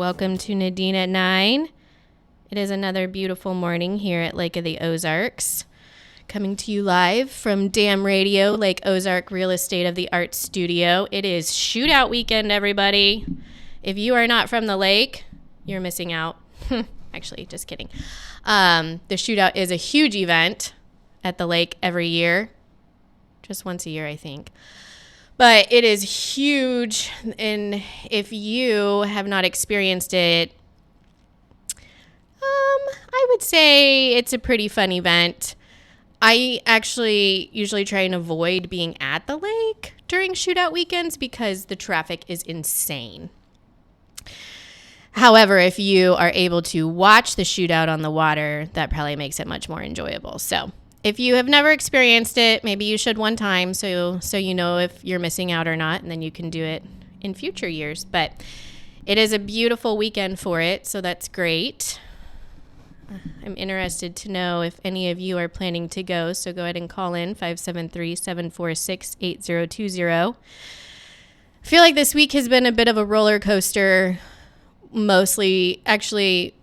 Welcome to Nadine at 9. It is another beautiful morning here at Lake of the Ozarks. Coming to you live from Dam Radio, Lake Ozark Real Estate of the Arts Studio. It is shootout weekend, everybody. If you are not from the lake, you're missing out. Actually, just kidding. The shootout is a huge event at the lake every year. Just once a year, I think. But it is huge, and if you have not experienced it, I would say it's a pretty fun event. I actually usually try and avoid being at the lake during shootout weekends because the traffic is insane. However, if you are able to watch the shootout on the water, that probably makes it much more enjoyable. So if you have never experienced it, maybe you should one time so you know if you're missing out or not, and then you can do it in future years. But it is a beautiful weekend for it, so that's great. I'm interested to know if any of you are planning to go, so go ahead and call in 573-746-8020. I feel like this week has been a bit of a roller coaster, mostly, actually,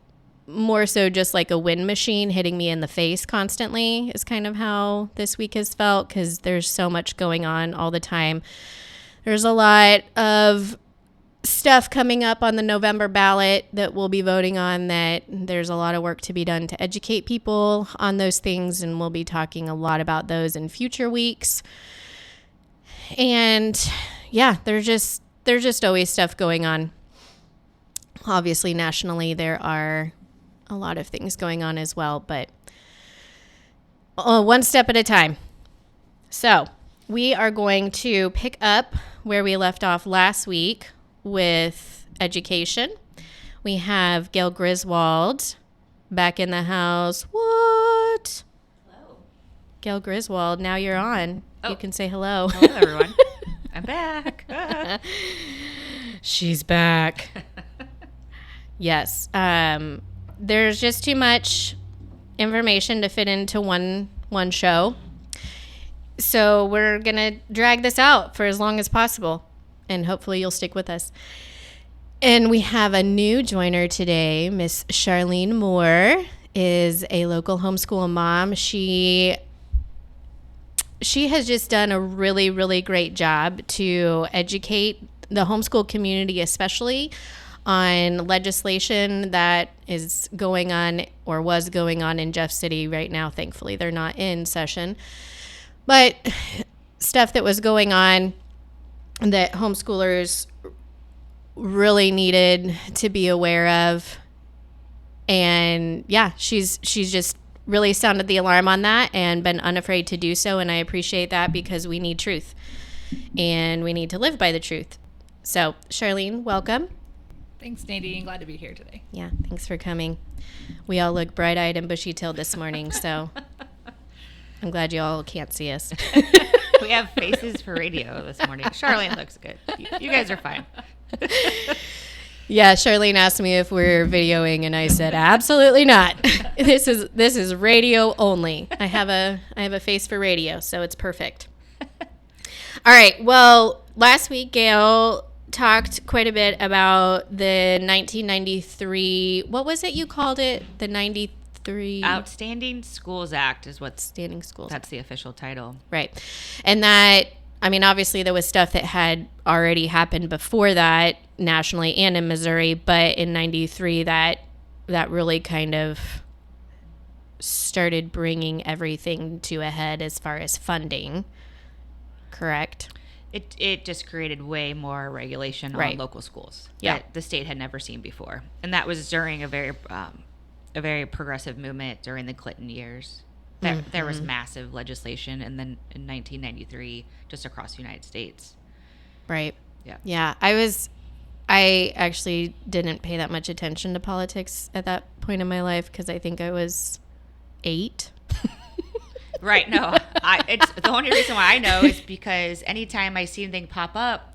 more so just like a wind machine hitting me in the face constantly is kind of how this week has felt, because there's so much going on all the time. There's a lot of stuff coming up on the November ballot that we'll be voting on, that there's a lot of work to be done to educate people on those things, and we'll be talking a lot about those in future weeks. And yeah, there's just always stuff going on. Obviously, nationally, there are a lot of things going on as well, but one step at a time. So we are going to pick up where we left off last week with education. We have Gail Griswold back in the house. What? Hello. Gail Griswold, now you're on. Oh. You can say hello. Hello, everyone. I'm back. She's back. Yes. There's just too much information to fit into one show. So we're going to drag this out for as long as possible, and hopefully you'll stick with us. And we have a new joiner today. Miss Charlene Moore is a local homeschool mom. She has just done a really, really great job to educate the homeschool community, especially on legislation that is going on or was going on in Jeff City right now. Thankfully, they're not in session. But stuff that was going on that homeschoolers really needed to be aware of. And yeah, she's just really sounded the alarm on that and been unafraid to do so. And I appreciate that, because we need truth and we need to live by the truth. So Charlene, welcome. Thanks, Nadine. Glad to be here today. Yeah, thanks for coming. We all look bright-eyed and bushy-tailed this morning, so I'm glad you all can't see us. We have faces for radio this morning. Charlene looks good. You guys are fine. Yeah, Charlene asked me if we're videoing, and I said absolutely not. This is radio only. I have a face for radio, so it's perfect. All right. Well, last week Gail talked quite a bit about the 1993. What was it you called it? The 93 Outstanding Schools Act is what's Standing Schools. That's the official title. Right. And that, I mean, obviously there was stuff that had already happened before that nationally and in Missouri, but in 93 that really kind of started bringing everything to a head as far as funding. Correct? It just created way more regulation on local schools that the state had never seen before. And that was during a very progressive movement during the Clinton years. There was massive legislation, and then in 1993 just across the United States. Right. Yeah. Yeah. I actually didn't pay that much attention to politics at that point in my life, because I think I was 8. Right. No, it's the only reason why I know is because anytime I see anything pop up,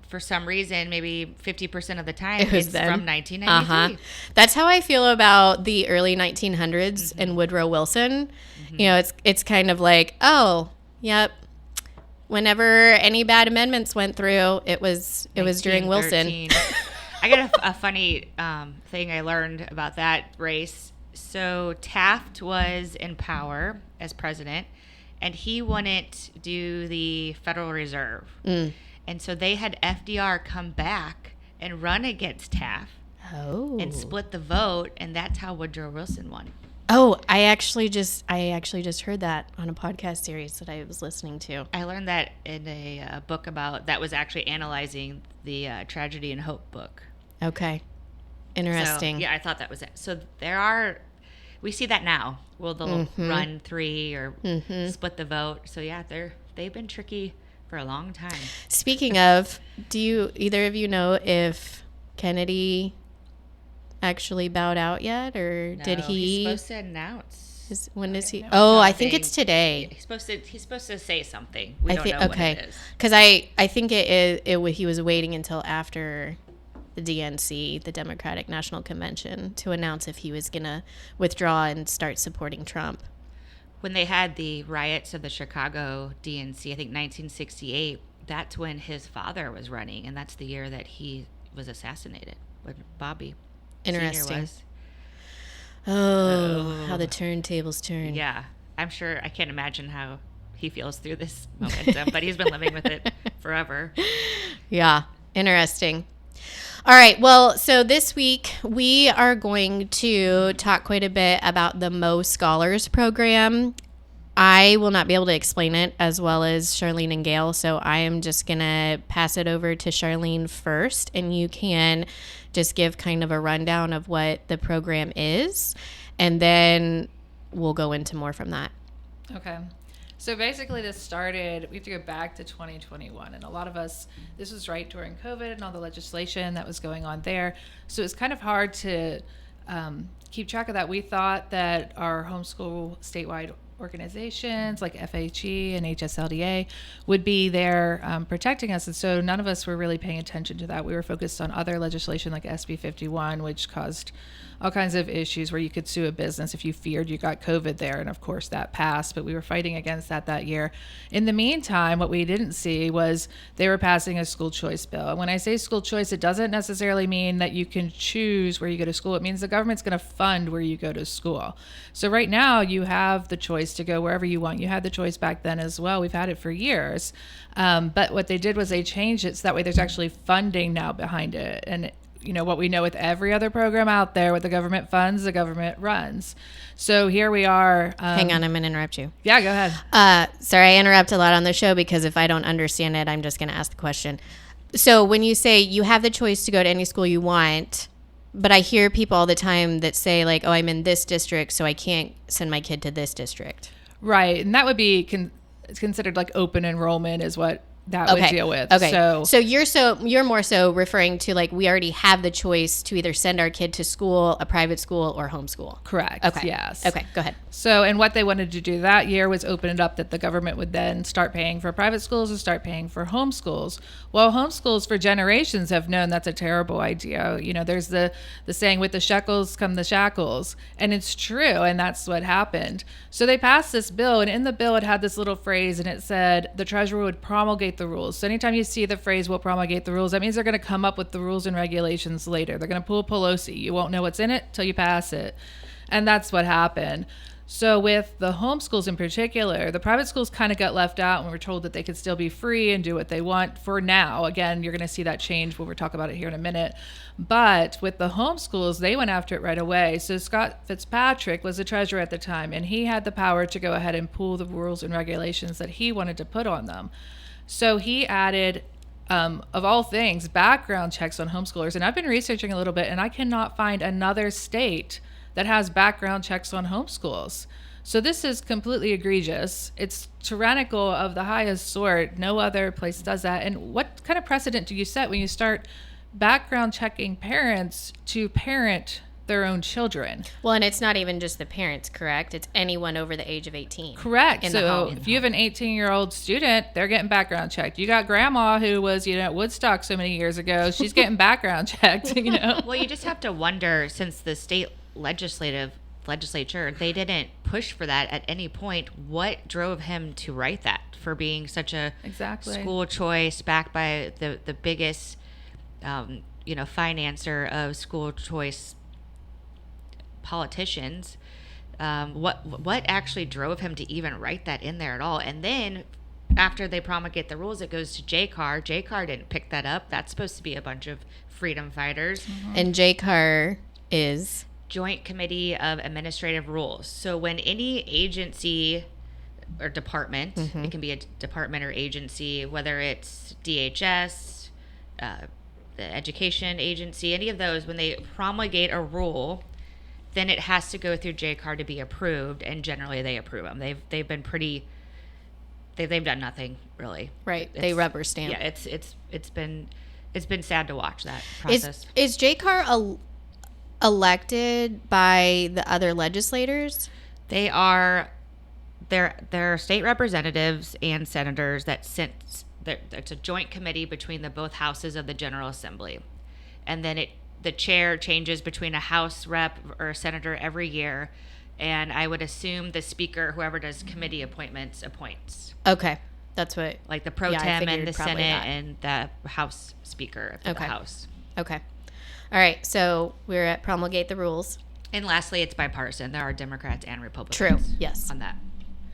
for some reason, maybe 50% of the time, it's from 1993. Uh-huh. That's how I feel about the early 1900s and Woodrow Wilson. Mm-hmm. You know, it's kind of like, oh, yep. Whenever any bad amendments went through, it was during Wilson. I got a funny thing I learned about that race. So Taft was in power as president, and he wouldn't do the Federal Reserve. And so they had FDR come back and run against Taft and split the vote, and that's how Woodrow Wilson won. Oh, I actually just heard that on a podcast series that I was listening to. I learned that in a book that was actually analyzing the Tragedy and Hope book. Okay. Interesting. So, yeah, I thought that was it. So we see that now. Will they'll run 3 or split the vote? So yeah, they've been tricky for a long time. Speaking of, do either of you know if Kennedy actually bowed out yet, or did he? He's supposed to announce. When is he? Oh, I think it's today. He's supposed to say something. We don't know what it is. Because I think he was waiting until after the DNC, the Democratic National Convention, to announce if he was going to withdraw and start supporting Trump. When they had the riots of the Chicago DNC, I think 1968, that's when his father was running, and that's the year that he was assassinated, when Bobby Interesting. Sr. was. Oh, how the turntables turn. Yeah. I'm sure, I can't imagine how he feels through this momentum, but he's been living with it forever. Yeah. Interesting. All right. Well, so this week we are going to talk quite a bit about the MOScholars program. I will not be able to explain it as well as Charlene and Gail, so I am just going to pass it over to Charlene first, and you can just give kind of a rundown of what the program is, and then we'll go into more from that. Okay. So basically we have to go back to 2021, and a lot of us, this was right during COVID and all the legislation that was going on there. So it's kind of hard to keep track of that. We thought that our homeschool statewide organizations like FHE and HSLDA would be there protecting us. And so none of us were really paying attention to that. We were focused on other legislation like SB 51, which caused all kinds of issues where you could sue a business if you feared you got COVID there. And of course that passed, but we were fighting against that year. In the meantime, what we didn't see was they were passing a school choice bill. And when I say school choice, it doesn't necessarily mean that you can choose where you go to school. It means the government's going to fund where you go to school. So right now you have the choice to go wherever you want. You had the choice back then as well. We've had it for years. But what they did was they changed it so that way there's actually funding now behind it. And you know what we know with every other program out there, what the government funds, the government runs. So here we are. Hang on, I'm going to interrupt you. Yeah, go ahead. Sorry, I interrupt a lot on the show because if I don't understand it, I'm just going to ask the question. So when you say you have the choice to go to any school you want, but I hear people all the time that say like, oh, I'm in this district, so I can't send my kid to this district. Right. And that would be considered like open enrollment is what that would deal with. Okay. So you're more so referring to like we already have the choice to either send our kid to school, a private school, or homeschool. Correct. Okay. Yes. Okay. Go ahead. So, and what they wanted to do that year was open it up that the government would then start paying for private schools and start paying for homeschools. Well, homeschools for generations have known that's a terrible idea. You know, there's the saying, with the shekels come the shackles, and it's true, and that's what happened. So they passed this bill, and in the bill it had this little phrase, and it said the treasurer would promulgate the rules. So anytime you see the phrase "will promulgate the rules," that means they're going to come up with the rules and regulations later. They're going to pull Pelosi. You won't know what's in it till you pass it. And that's what happened. So with the homeschools in particular, the private schools kind of got left out, and we were told that they could still be free and do what they want for now. Again, you're going to see that change when we talk about it here in a minute. But with the homeschools, they went after it right away. So Scott Fitzpatrick was the treasurer at the time, and he had the power to go ahead and pull the rules and regulations that he wanted to put on them. So he added, of all things, background checks on homeschoolers. And I've been researching a little bit, and I cannot find another state that has background checks on homeschools. So this is completely egregious. It's tyrannical of the highest sort. No other place does that. And what kind of precedent do you set when you start background checking parents to parent their own children? Well, and it's not even just the parents, correct? It's anyone over the age of 18. Correct. So if you have an 18-year-old student, they're getting background checked. You got grandma who was, at Woodstock so many years ago. She's getting background checked, Well, you just have to wonder, since the state legislature, they didn't push for that at any point, what drove him to write that for being such a school choice backed by the biggest financer of school choice politicians, what actually drove him to even write that in there at all? And then after they promulgate the rules, it goes to JCAR. JCAR didn't pick that up. That's supposed to be a bunch of freedom fighters. Mm-hmm. And JCAR is Joint Committee of Administrative Rules. So when any agency or department, it can be a department or agency, whether it's DHS, the education agency, any of those, when they promulgate a rule, then it has to go through JCAR to be approved, and generally they approve them. They've been pretty. They've done nothing really. Right. They rubber stamp. Yeah. It's been sad to watch that process. Is JCAR elected by the other legislators? They are. They're state representatives and senators that it's a joint committee between the both houses of the General Assembly, and then the chair changes between a House rep or a senator every year, and I would assume the speaker, whoever does committee appointments, appoints. Okay, that's what like the pro tem and the Senate and the House speaker of the House. Okay, all right. So we're at promulgate the rules, and lastly, it's bipartisan. There are Democrats and Republicans. True. Yes. On that.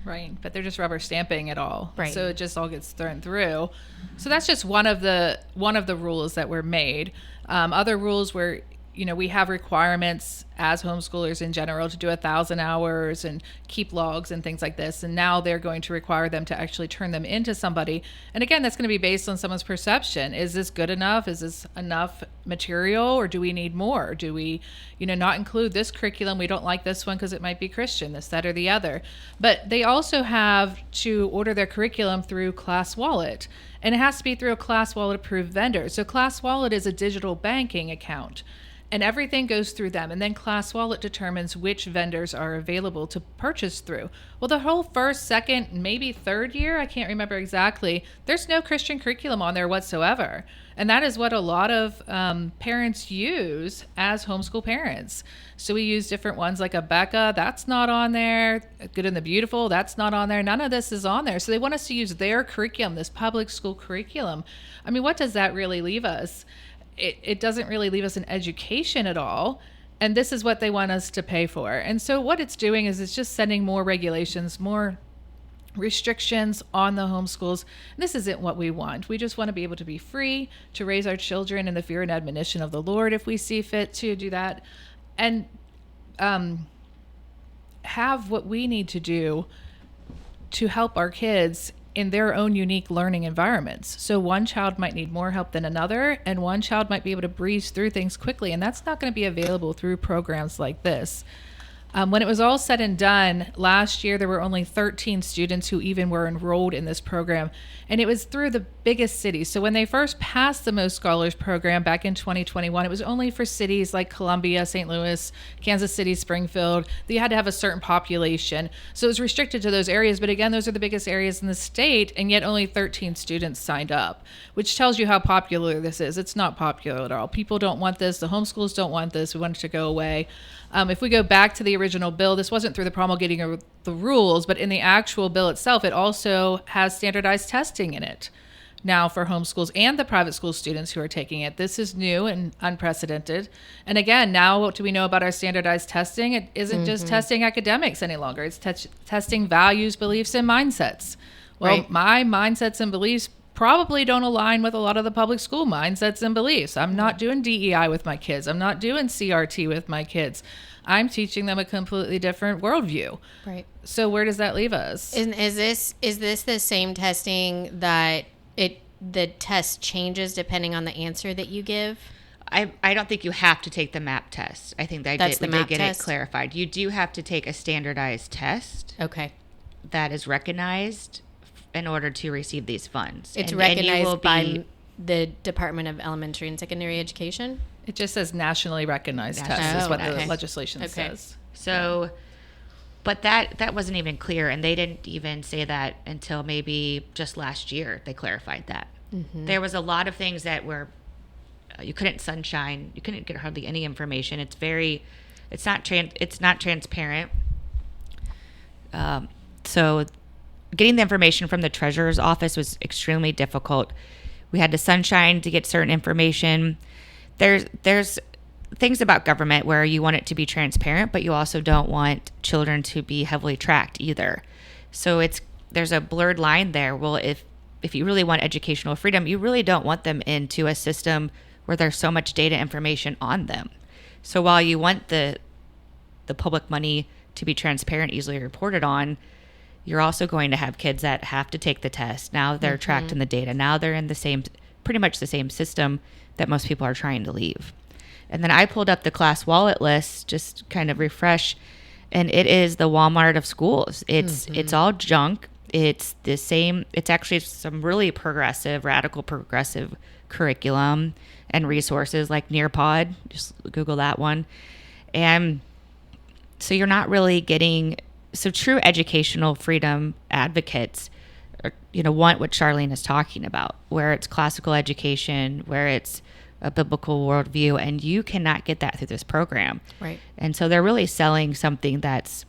Right, but they're just rubber stamping it all. Right. So it just all gets thrown through. So that's just one of the rules that were made. Other rules were, we have requirements as homeschoolers in general to do 1,000 hours and keep logs and things like this. And now they're going to require them to actually turn them into somebody. And again, that's going to be based on someone's perception. Is this good enough? Is this enough material, or do we need more? Do we, not include this curriculum? We don't like this one because it might be Christian, this, that, or the other. But they also have to order their curriculum through Class Wallet. And it has to be through a Class Wallet approved vendor. So Class Wallet is a digital banking account. And everything goes through them. And then Class Wallet determines which vendors are available to purchase through. Well, the whole first, second, maybe third year, I can't remember exactly, there's no Christian curriculum on there whatsoever. And that is what a lot of parents use as homeschool parents. So we use different ones like Abeka, that's not on there. Good and the Beautiful, that's not on there. None of this is on there. So they want us to use their curriculum, this public school curriculum. I mean, what does that really leave us? It doesn't really leave us an education at all. And this is what they want us to pay for. And so what it's doing is it's just sending more regulations, more restrictions on the homeschools. This isn't what we want. We just want to be able to be free to raise our children in the fear and admonition of the Lord if we see fit to do that. And have what we need to do to help our kids in their own unique learning environments. So one child might need more help than another, and one child might be able to breeze through things quickly, and that's not going to be available through programs like this. When it was all said and done, last year there were only 13 students who even were enrolled in this program, and it was through the biggest cities. So when they first passed the MOScholars program back in 2021, it was only for cities like Columbia, St. Louis, Kansas City, Springfield. They had to have a certain population. So it was restricted to those areas, but again, those are the biggest areas in the state, and yet only 13 students signed up, which tells you how popular this is. It's not popular at all. People don't want this. The homeschools don't want this. We want it to go away. If we go back to the original bill, this wasn't through the promulgating of the rules, but in the actual bill itself, it also has standardized testing in it now for homeschools and the private school students who are taking it. This is new and unprecedented. And again, now what do we know about our standardized testing? It isn't just testing academics any longer. It's testing values, beliefs, and mindsets. Well, Right. My mindsets and beliefs probably don't align with a lot of the public school mindsets and beliefs. I'm not doing DEI with my kids. I'm not doing CRT with my kids. I'm teaching them a completely different worldview. Right. So where does that leave us? And is this the same testing that the test changes depending on the answer that you give? I don't think you have to take the MAP test. I think that we did get it clarified. You do have to take a standardized test. Okay. That is recognized in order to receive these funds. It's recognized by the Department of Elementary and Secondary Education? It just says nationally recognized test is what the legislation says. So, but that wasn't even clear, and they didn't even say that until maybe just last year they clarified that. Mm-hmm. There was a lot of things that were, you couldn't sunshine, you couldn't get hardly any information. It's not transparent. So getting the information from the treasurer's office was extremely difficult. We had to sunshine to get certain information. there's things about government where you want it to be transparent, but you also don't want children to be heavily tracked either. So there's a blurred line there. Well, if you really want educational freedom, you really don't want them into a system where there's so much data information on them. So while you want the public money to be transparent, easily reported on, you're also going to have kids that have to take the test. Now they're tracked in the data. Now they're in pretty much the same system that most people are trying to leave. And then I pulled up the class wallet list, just kind of refresh, and it is the Walmart of schools. It's all junk. It's the same. It's actually some really radical progressive curriculum and resources like Nearpod. Just Google that one. And so you're not really getting, so true educational freedom advocates want what Charlene is talking about, where it's classical education, where it's a biblical worldview, and you cannot get that through this program. Right. And so they're really selling something that's,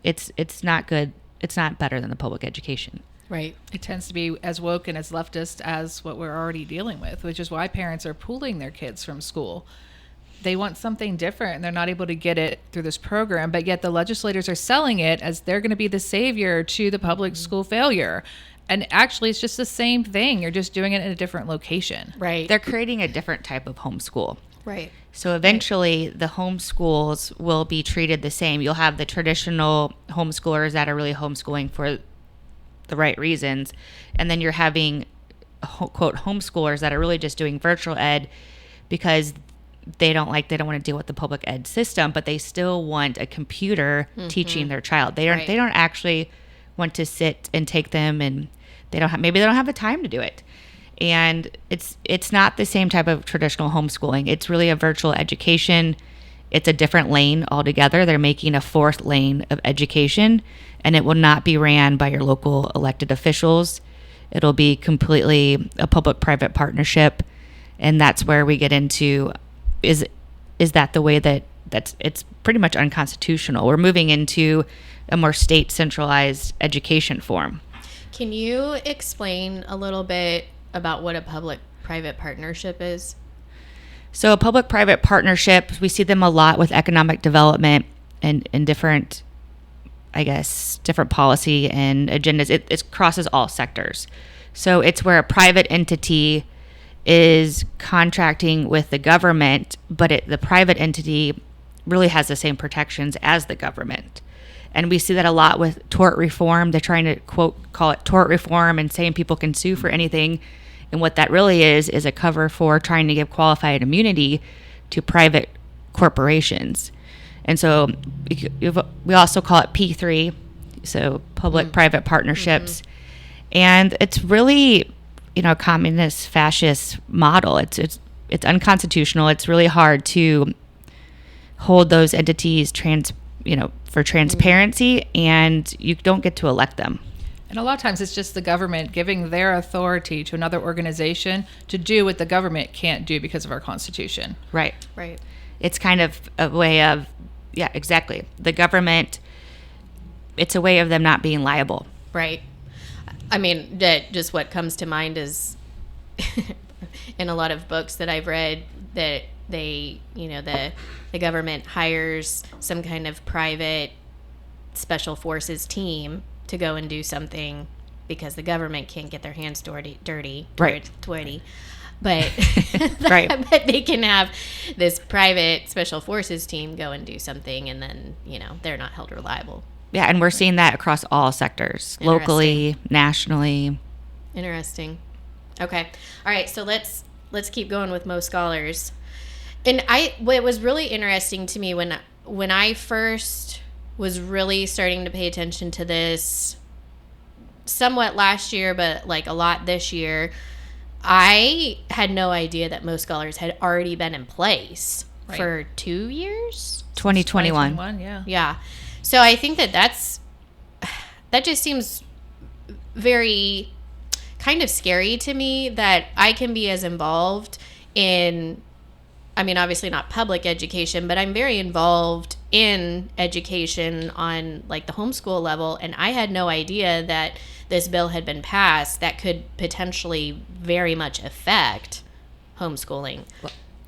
it's not good. It's not better than the public education. Right. It tends to be as woke and as leftist as what we're already dealing with, which is why parents are pulling their kids from school. They want something different, and they're not able to get it through this program, but yet the legislators are selling it as they're going to be the savior to the public school failure. And actually, it's just the same thing. You're just doing it in a different location. Right. They're creating a different type of homeschool. Right. So eventually, the homeschools will be treated the same. You'll have the traditional homeschoolers that are really homeschooling for the right reasons. And then you're having, quote, homeschoolers that are really just doing virtual ed because they don't want to deal with the public ed system, but they still want a computer teaching their child. They don't actually want to sit and take them, and maybe they don't have the time to do it. And it's not the same type of traditional homeschooling. It's really a virtual education. It's a different lane altogether. They're making a fourth lane of education, and it will not be ran by your local elected officials. It'll be completely a public-private partnership, and that's where we get into is that the way it's pretty much unconstitutional. We're moving into a more state centralized education form. Can you explain a little bit about what a public-private partnership is? So a public-private partnership, we see them a lot with economic development and different, different policy and agendas. It crosses all sectors. So it's where a private entity is contracting with the government, but the private entity really has the same protections as the government. And we see that a lot with tort reform. They're trying to, quote, call it tort reform and saying people can sue for anything. And what that really is a cover for trying to give qualified immunity to private corporations. And so we also call it P3, so public-private partnerships. And it's really, a communist fascist model. It's unconstitutional. It's really hard to hold those entities for transparency, and you don't get to elect them. And a lot of times it's just the government giving their authority to another organization to do what the government can't do because of our Constitution. Right. Right. It's kind of a way of, yeah, exactly. The government, it's a way of them not being liable. Right. I mean, just what comes to mind is in a lot of books that I've read that the government hires some kind of private special forces team to go and do something because the government can't get their hands dirty. Right. But right. But they can have this private special forces team go and do something, and then, they're not held reliable. Yeah, and we're seeing that across all sectors, locally, nationally. Interesting. Okay. All right, so let's keep going with MOScholars. And what was really interesting to me when I first was really starting to pay attention to this, somewhat last year, but like a lot this year, I had no idea that MOScholars had already been in place for 2 years. 2021. 2021, yeah. Yeah. So I think that just seems very kind of scary to me that I can be as involved in, I mean, obviously not public education, but I'm very involved in education on like the homeschool level. And I had no idea that this bill had been passed that could potentially very much affect homeschooling.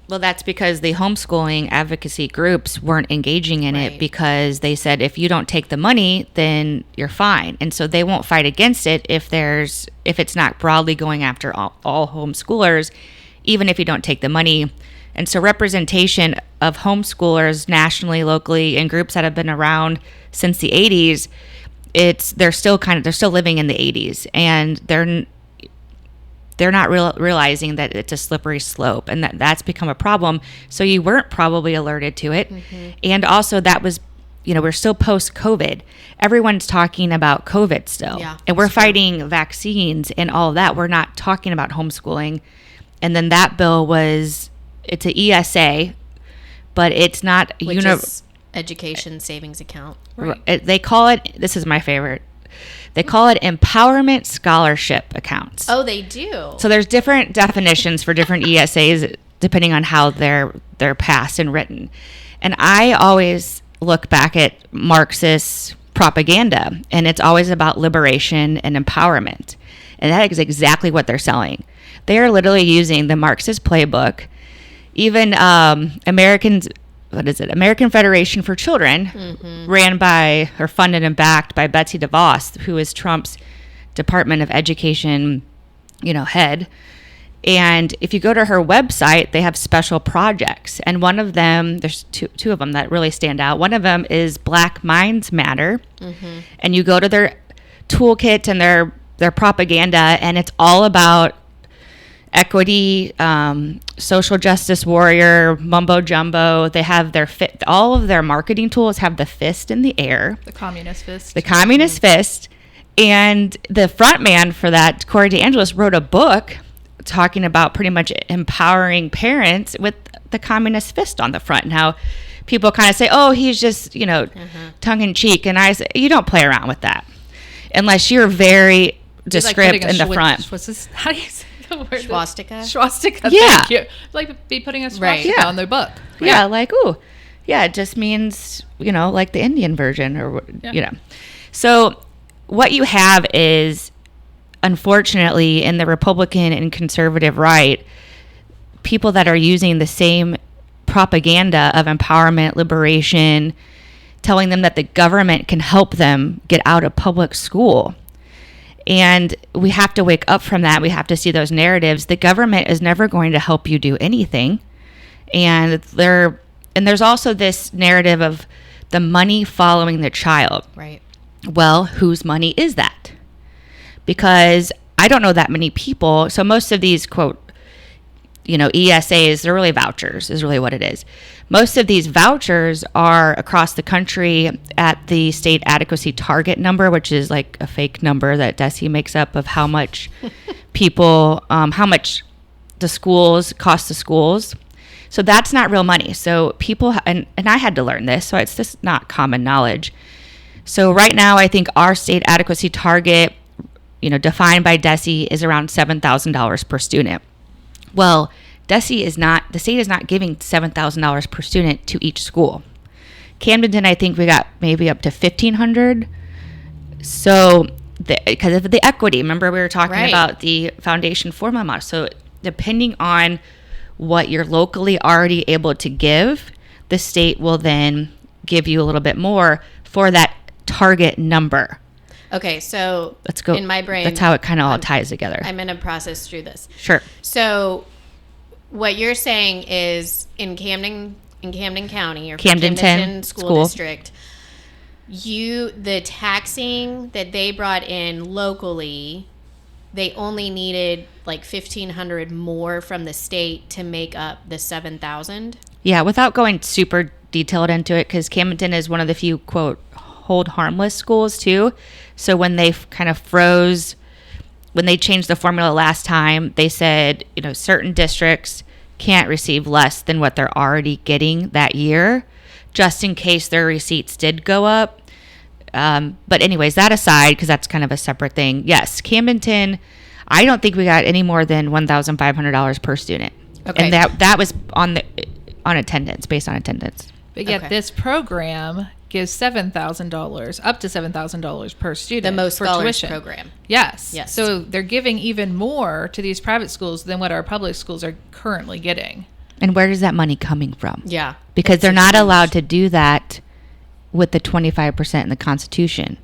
Well, that's because the homeschooling advocacy groups weren't engaging in it because they said, if you don't take the money, then you're fine. And so they won't fight against it if it's not broadly going after all homeschoolers, even if you don't take the money. And so representation of homeschoolers nationally, locally, in groups that have been around since the 80s, they're still living in the 80s, and they're not realizing that it's a slippery slope, and that's become a problem. So you weren't probably alerted to it. Mm-hmm. And also that was, we're still post-COVID. Everyone's talking about COVID still. Yeah, and we're fighting vaccines and all of that. We're not talking about homeschooling. And then that bill it's an ESA, but it's not education savings account. Right. They call it, this is my favorite, they call it empowerment scholarship accounts. Oh, they do. So there's different definitions for different ESAs depending on how they're passed and written. And I always look back at Marxist propaganda, and it's always about liberation and empowerment. And that is exactly what they're selling. They are literally using the Marxist playbook. Even American Federation for Children, mm-hmm. ran by or funded and backed by Betsy DeVos, who is Trump's Department of Education, head. And if you go to her website, they have special projects. And one of them, there's two of them that really stand out. One of them is Black Minds Matter. Mm-hmm. And you go to their toolkit and their propaganda, and it's all about equity, social justice warrior, mumbo jumbo. They have all of their marketing tools have the fist in the air. The communist fist. Fist. And the front man for that, Corey DeAngelis, wrote a book talking about pretty much empowering parents with the communist fist on the front, and how people kind of say, oh, he's just, tongue in cheek. And I say, you don't play around with that unless you're very descriptive in the front. What's this? How do you say? Swastika. Yeah. Like be putting a swastika on their book. Right? Yeah, like, ooh. Yeah, it just means, like the Indian version or, So what you have is, unfortunately, in the Republican and conservative right, people that are using the same propaganda of empowerment, liberation, telling them that the government can help them get out of public school. And we have to wake up from that. We have to see those narratives. The government is never going to help you do anything. And there's also this narrative of the money following the child. Right. Well, whose money is that? Because I don't know that many people. So most of these, quote, ESAs, they're really vouchers is really what it is. Most of these vouchers are across the country at the state adequacy target number, which is like a fake number that DESE makes up of how much how much the schools cost the schools. So that's not real money. So people, and I had to learn this, so it's just not common knowledge. So right now, I think our state adequacy target, defined by DESE, is around $7,000 per student. Well, the state is not giving $7,000 per student to each school. Camden, I think we got maybe up to $1,500. So, because of the equity, remember we were talking about the foundation formula model. So, depending on what you're locally already able to give, the state will then give you a little bit more for that target number. Okay, so let's go. In my brain, that's how it kind of all ties together. I'm going to process through this. Sure. So, what you're saying is in Camden County or Camden School District, the taxing that they brought in locally, they only needed like $1,500 more from the state to make up the $7,000. Yeah, without going super detailed into it, because Camden is one of the few, quote, hold harmless schools too. So when they kind of froze, when they changed the formula last time, they said, certain districts can't receive less than what they're already getting that year, just in case their receipts did go up. But anyways, that aside, because that's kind of a separate thing. Yes, Camden, I don't think we got any more than $1,500 per student. Okay. And that was on attendance, based on attendance. But yet this program gives $7,000, up to $7,000 per student. The MOScholars program. Yes. So they're giving even more to these private schools than what our public schools are currently getting. And where is that money coming from? Yeah. Because they're not allowed to do that with the 25% in the Constitution.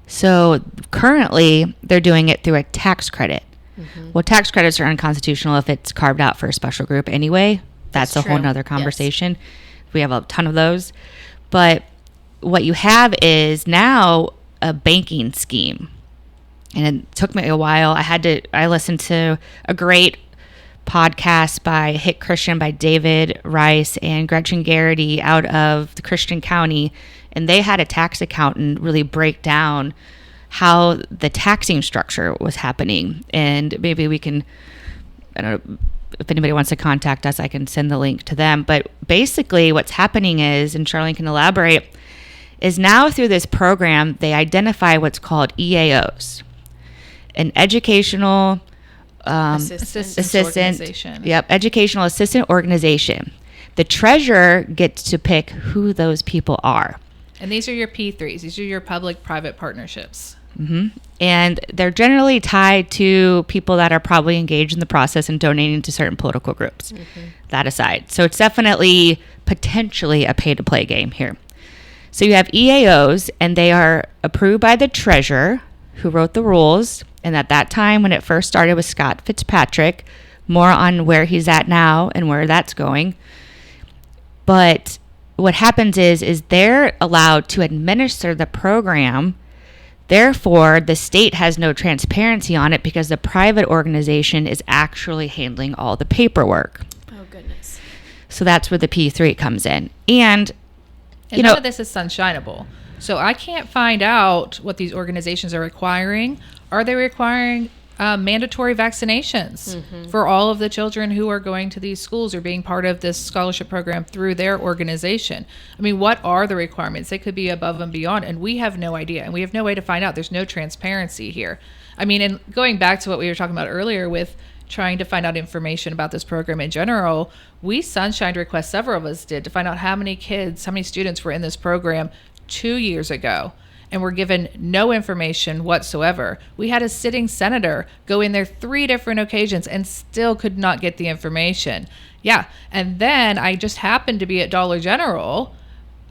So currently, they're doing it through a tax credit. Mm-hmm. Well, tax credits are unconstitutional if it's carved out for a special group anyway. That's a whole nother conversation. Yes. We have a ton of those. But what you have is now a banking scheme. And it took me a while. I listened to a great podcast by Hit Christian by David Rice and Gretchen Garrity out of the Christian County. And they had a tax accountant really break down how the taxing structure was happening. And maybe we can, I don't know, if anybody wants to contact us, I can send the link to them. But basically what's happening is, and Charlene can elaborate, is now through this program, they identify what's called EAOs, an educational assistant. Yep, educational assistant organization. The treasurer gets to pick who those people are. And these are your P3s. These are your public-private partnerships. Mm-hmm. And they're generally tied to people that are probably engaged in the process and donating to certain political groups. Mm-hmm. That aside. So it's definitely potentially a pay-to-play game here. So you have EAOs, and they are approved by the treasurer, who wrote the rules. And at that time, when it first started with Scott Fitzpatrick, more on where he's at now and where that's going. But what happens is they're allowed to administer the program. Therefore, the state has no transparency on it because the private organization is actually handling all the paperwork. Oh, goodness. So that's where the P3 comes in. And none of this is sunshineable. So I can't find out what these organizations are requiring. Are they requiring mandatory vaccinations for all of the children who are going to these schools or being part of this scholarship program through their organization? I mean, what are the requirements? They could be above and beyond, and we have no idea, and we have no way to find out. There's no transparency here. I mean, and going back to what we were talking about earlier with trying to find out information about this program in general, we sunshined requests, several of us did, to find out how many students were in this program 2 years ago. And were given no information whatsoever. We had a sitting senator go in there 3 different occasions and still could not get the information. Yeah, and then I just happened to be at Dollar General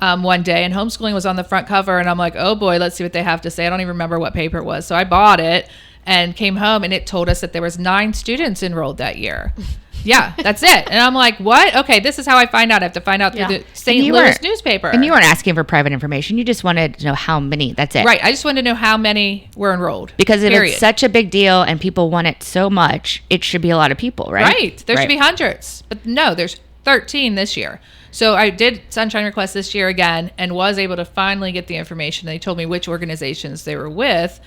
one day, and homeschooling was on the front cover, and I'm like, oh boy, let's see what they have to say. I don't even remember what paper it was. So I bought it and came home, and it told us that there was 9 students enrolled that year. Yeah, that's it. And I'm like, what? Okay, this is how I find out. I have to find out through the St. Louis newspaper. And you weren't asking for private information. You just wanted to know how many. That's it. Right. I just wanted to know how many were enrolled. Because if it's such a big deal and people want it so much, it should be a lot of people, right? Right. There should be hundreds. But no, there's 13 this year. So I did sunshine requests this year again and was able to finally get the information. They told me which organizations they were with,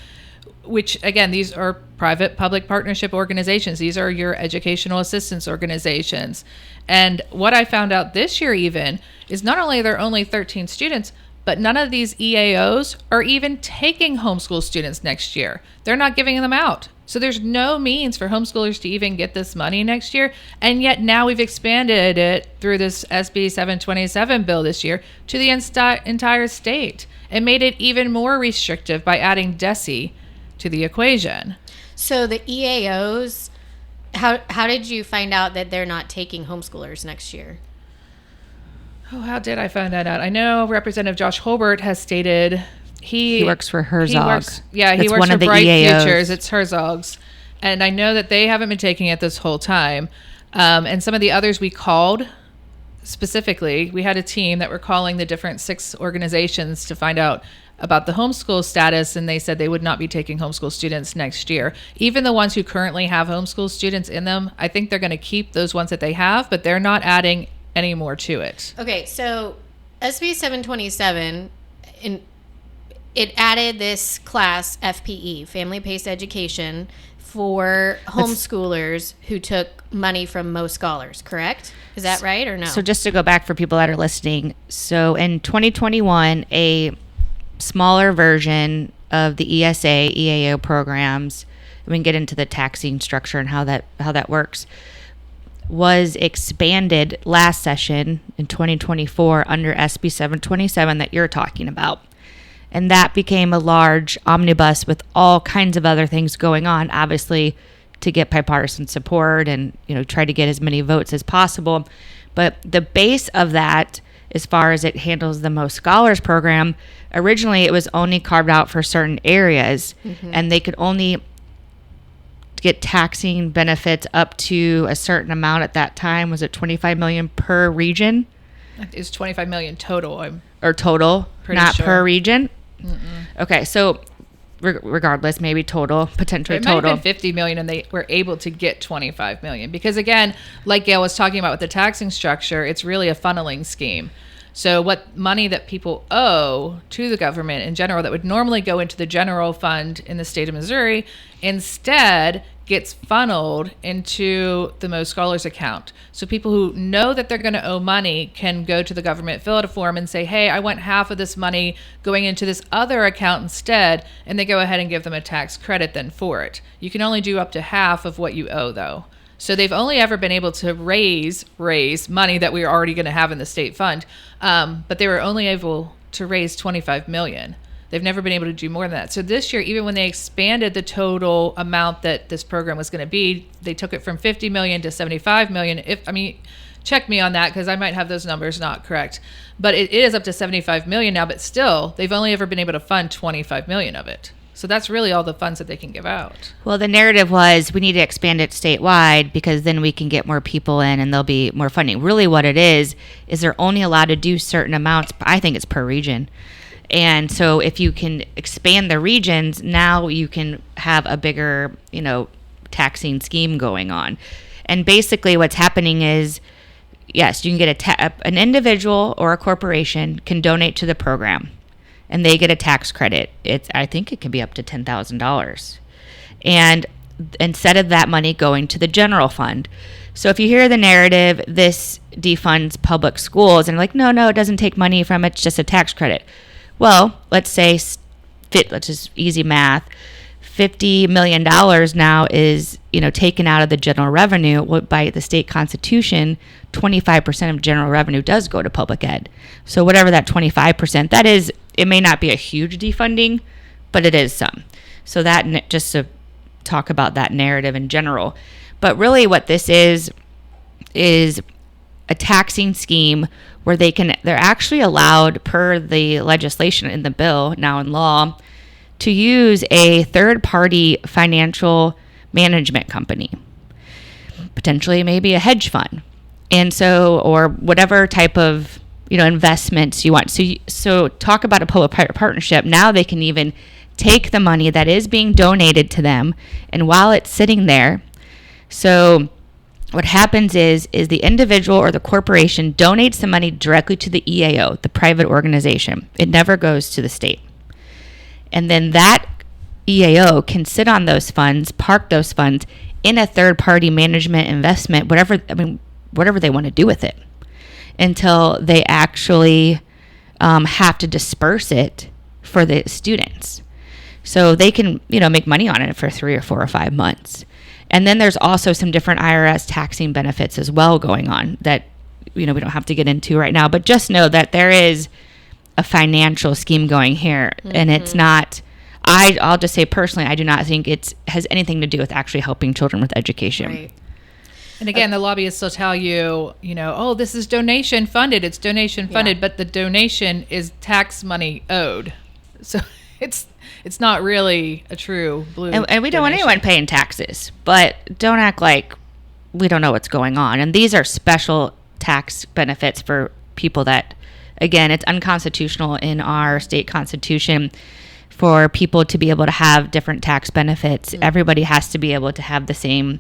which, again, these are private public partnership organizations. These are your educational assistance organizations. And what I found out this year even is not only are there only 13 students, but none of these EAOs are even taking homeschool students next year. They're not giving them out. So there's no means for homeschoolers to even get this money next year. And yet now we've expanded it through this SB 727 bill this year to the entire state and made it even more restrictive by adding DESE to the equation. So the EAOs, how did you find out that they're not taking homeschoolers next year? Oh, how did I find that out? I know Representative Josh Holbert has stated he works for Herzog's. He works for Bright Futures. It's Herzog's. And I know that they haven't been taking it this whole time. And some of the others we called specifically, we had a team that were calling the different 6 organizations to find out about the homeschool status, and they said they would not be taking homeschool students next year. Even the ones who currently have homeschool students in them, I think they're going to keep those ones that they have, but they're not adding any more to it. Okay, so SB 727, it added this class, FPE, Family-Paced Education, for homeschoolers who took money from MOScholars, correct? Is that right or no? So just to go back for people that are listening, so in 2021, a smaller version of the ESA, EAO programs, we can get into the taxing structure and how that works, was expanded last session in 2024 under SB 727 that you're talking about. And that became a large omnibus with all kinds of other things going on, obviously to get bipartisan support and, try to get as many votes as possible. But the base of that, as far as it handles the MOScholars program, originally it was only carved out for certain areas, and they could only get taxing benefits up to a certain amount at that time. Was it $25 million per region? It was $25 million total. Total, not sure. per region? Okay, so regardless, maybe total, potentially it might total. have been $50 million, and they were able to get $25 million. Because again, like Gail was talking about with the taxing structure, it's really a funneling scheme. So what money that people owe to the government in general that would normally go into the general fund in the state of Missouri instead gets funneled into the MOScholars account. So people who know that they're going to owe money can go to the government, fill out a form and say, hey, I want half of this money going into this other account instead. And they go ahead and give them a tax credit then for it. You can only do up to half of what you owe though. So they've only ever been able to raise money that we were already going to have in the state fund. But they were only able to raise $25 million. They've never been able to do more than that. So this year, even when they expanded the total amount that this program was going to be, they took it from $50 million to $75 million. Check me on that because I might have those numbers not correct. But it is up to $75 million now, but still, they've only ever been able to fund $25 million of it. So that's really all the funds that they can give out. Well, the narrative was we need to expand it statewide because then we can get more people in and there'll be more funding. Really what it is they're only allowed to do certain amounts. I think it's per region. And so if you can expand the regions, now you can have a bigger, taxing scheme going on. And basically what's happening is, yes, you can get an individual or a corporation can donate to the program and they get a tax credit. I think it can be up to $10,000. And instead of that money going to the general fund. So if you hear the narrative, this defunds public schools, and like, no, it doesn't take money from it, it's just a tax credit. Well, let's say, let's just easy math, $50 million now is, taken out of the general revenue. By the state constitution, 25% of general revenue does go to public ed. So whatever that 25%, that is, it may not be a huge defunding, but it is some. So that, just to talk about that narrative in general. But really what this is a taxing scheme where they're actually allowed, per the legislation in the bill, now in law, to use a third-party financial management company, potentially maybe a hedge fund, and so, or whatever type of investments you want. So talk about a public-private partnership. Now they can even take the money that is being donated to them, and while it's sitting there, so what happens is the individual or the corporation donates the money directly to the EAO, the private organization. It never goes to the state. And then that EAO can sit on those funds, park those funds in a third-party management investment, whatever they want to do with it, until they actually have to disperse it for the students. So they can, make money on it for 3 or 4 or 5 months. And then there's also some different IRS taxing benefits as well going on that, we don't have to get into right now. But just know that there is a financial scheme going here. And it's not, I'll just say personally, I do not think it has anything to do with actually helping children with education. Right. And again, the lobbyists will tell you, oh, this is donation funded. It's donation funded. But the donation is tax money owed. So it's not really a true blue and we don't want anyone paying taxes, but don't act like we don't know what's going on. And these are special tax benefits for people that, again, it's unconstitutional in our state constitution for people to be able to have different tax benefits. Everybody has to be able to have the same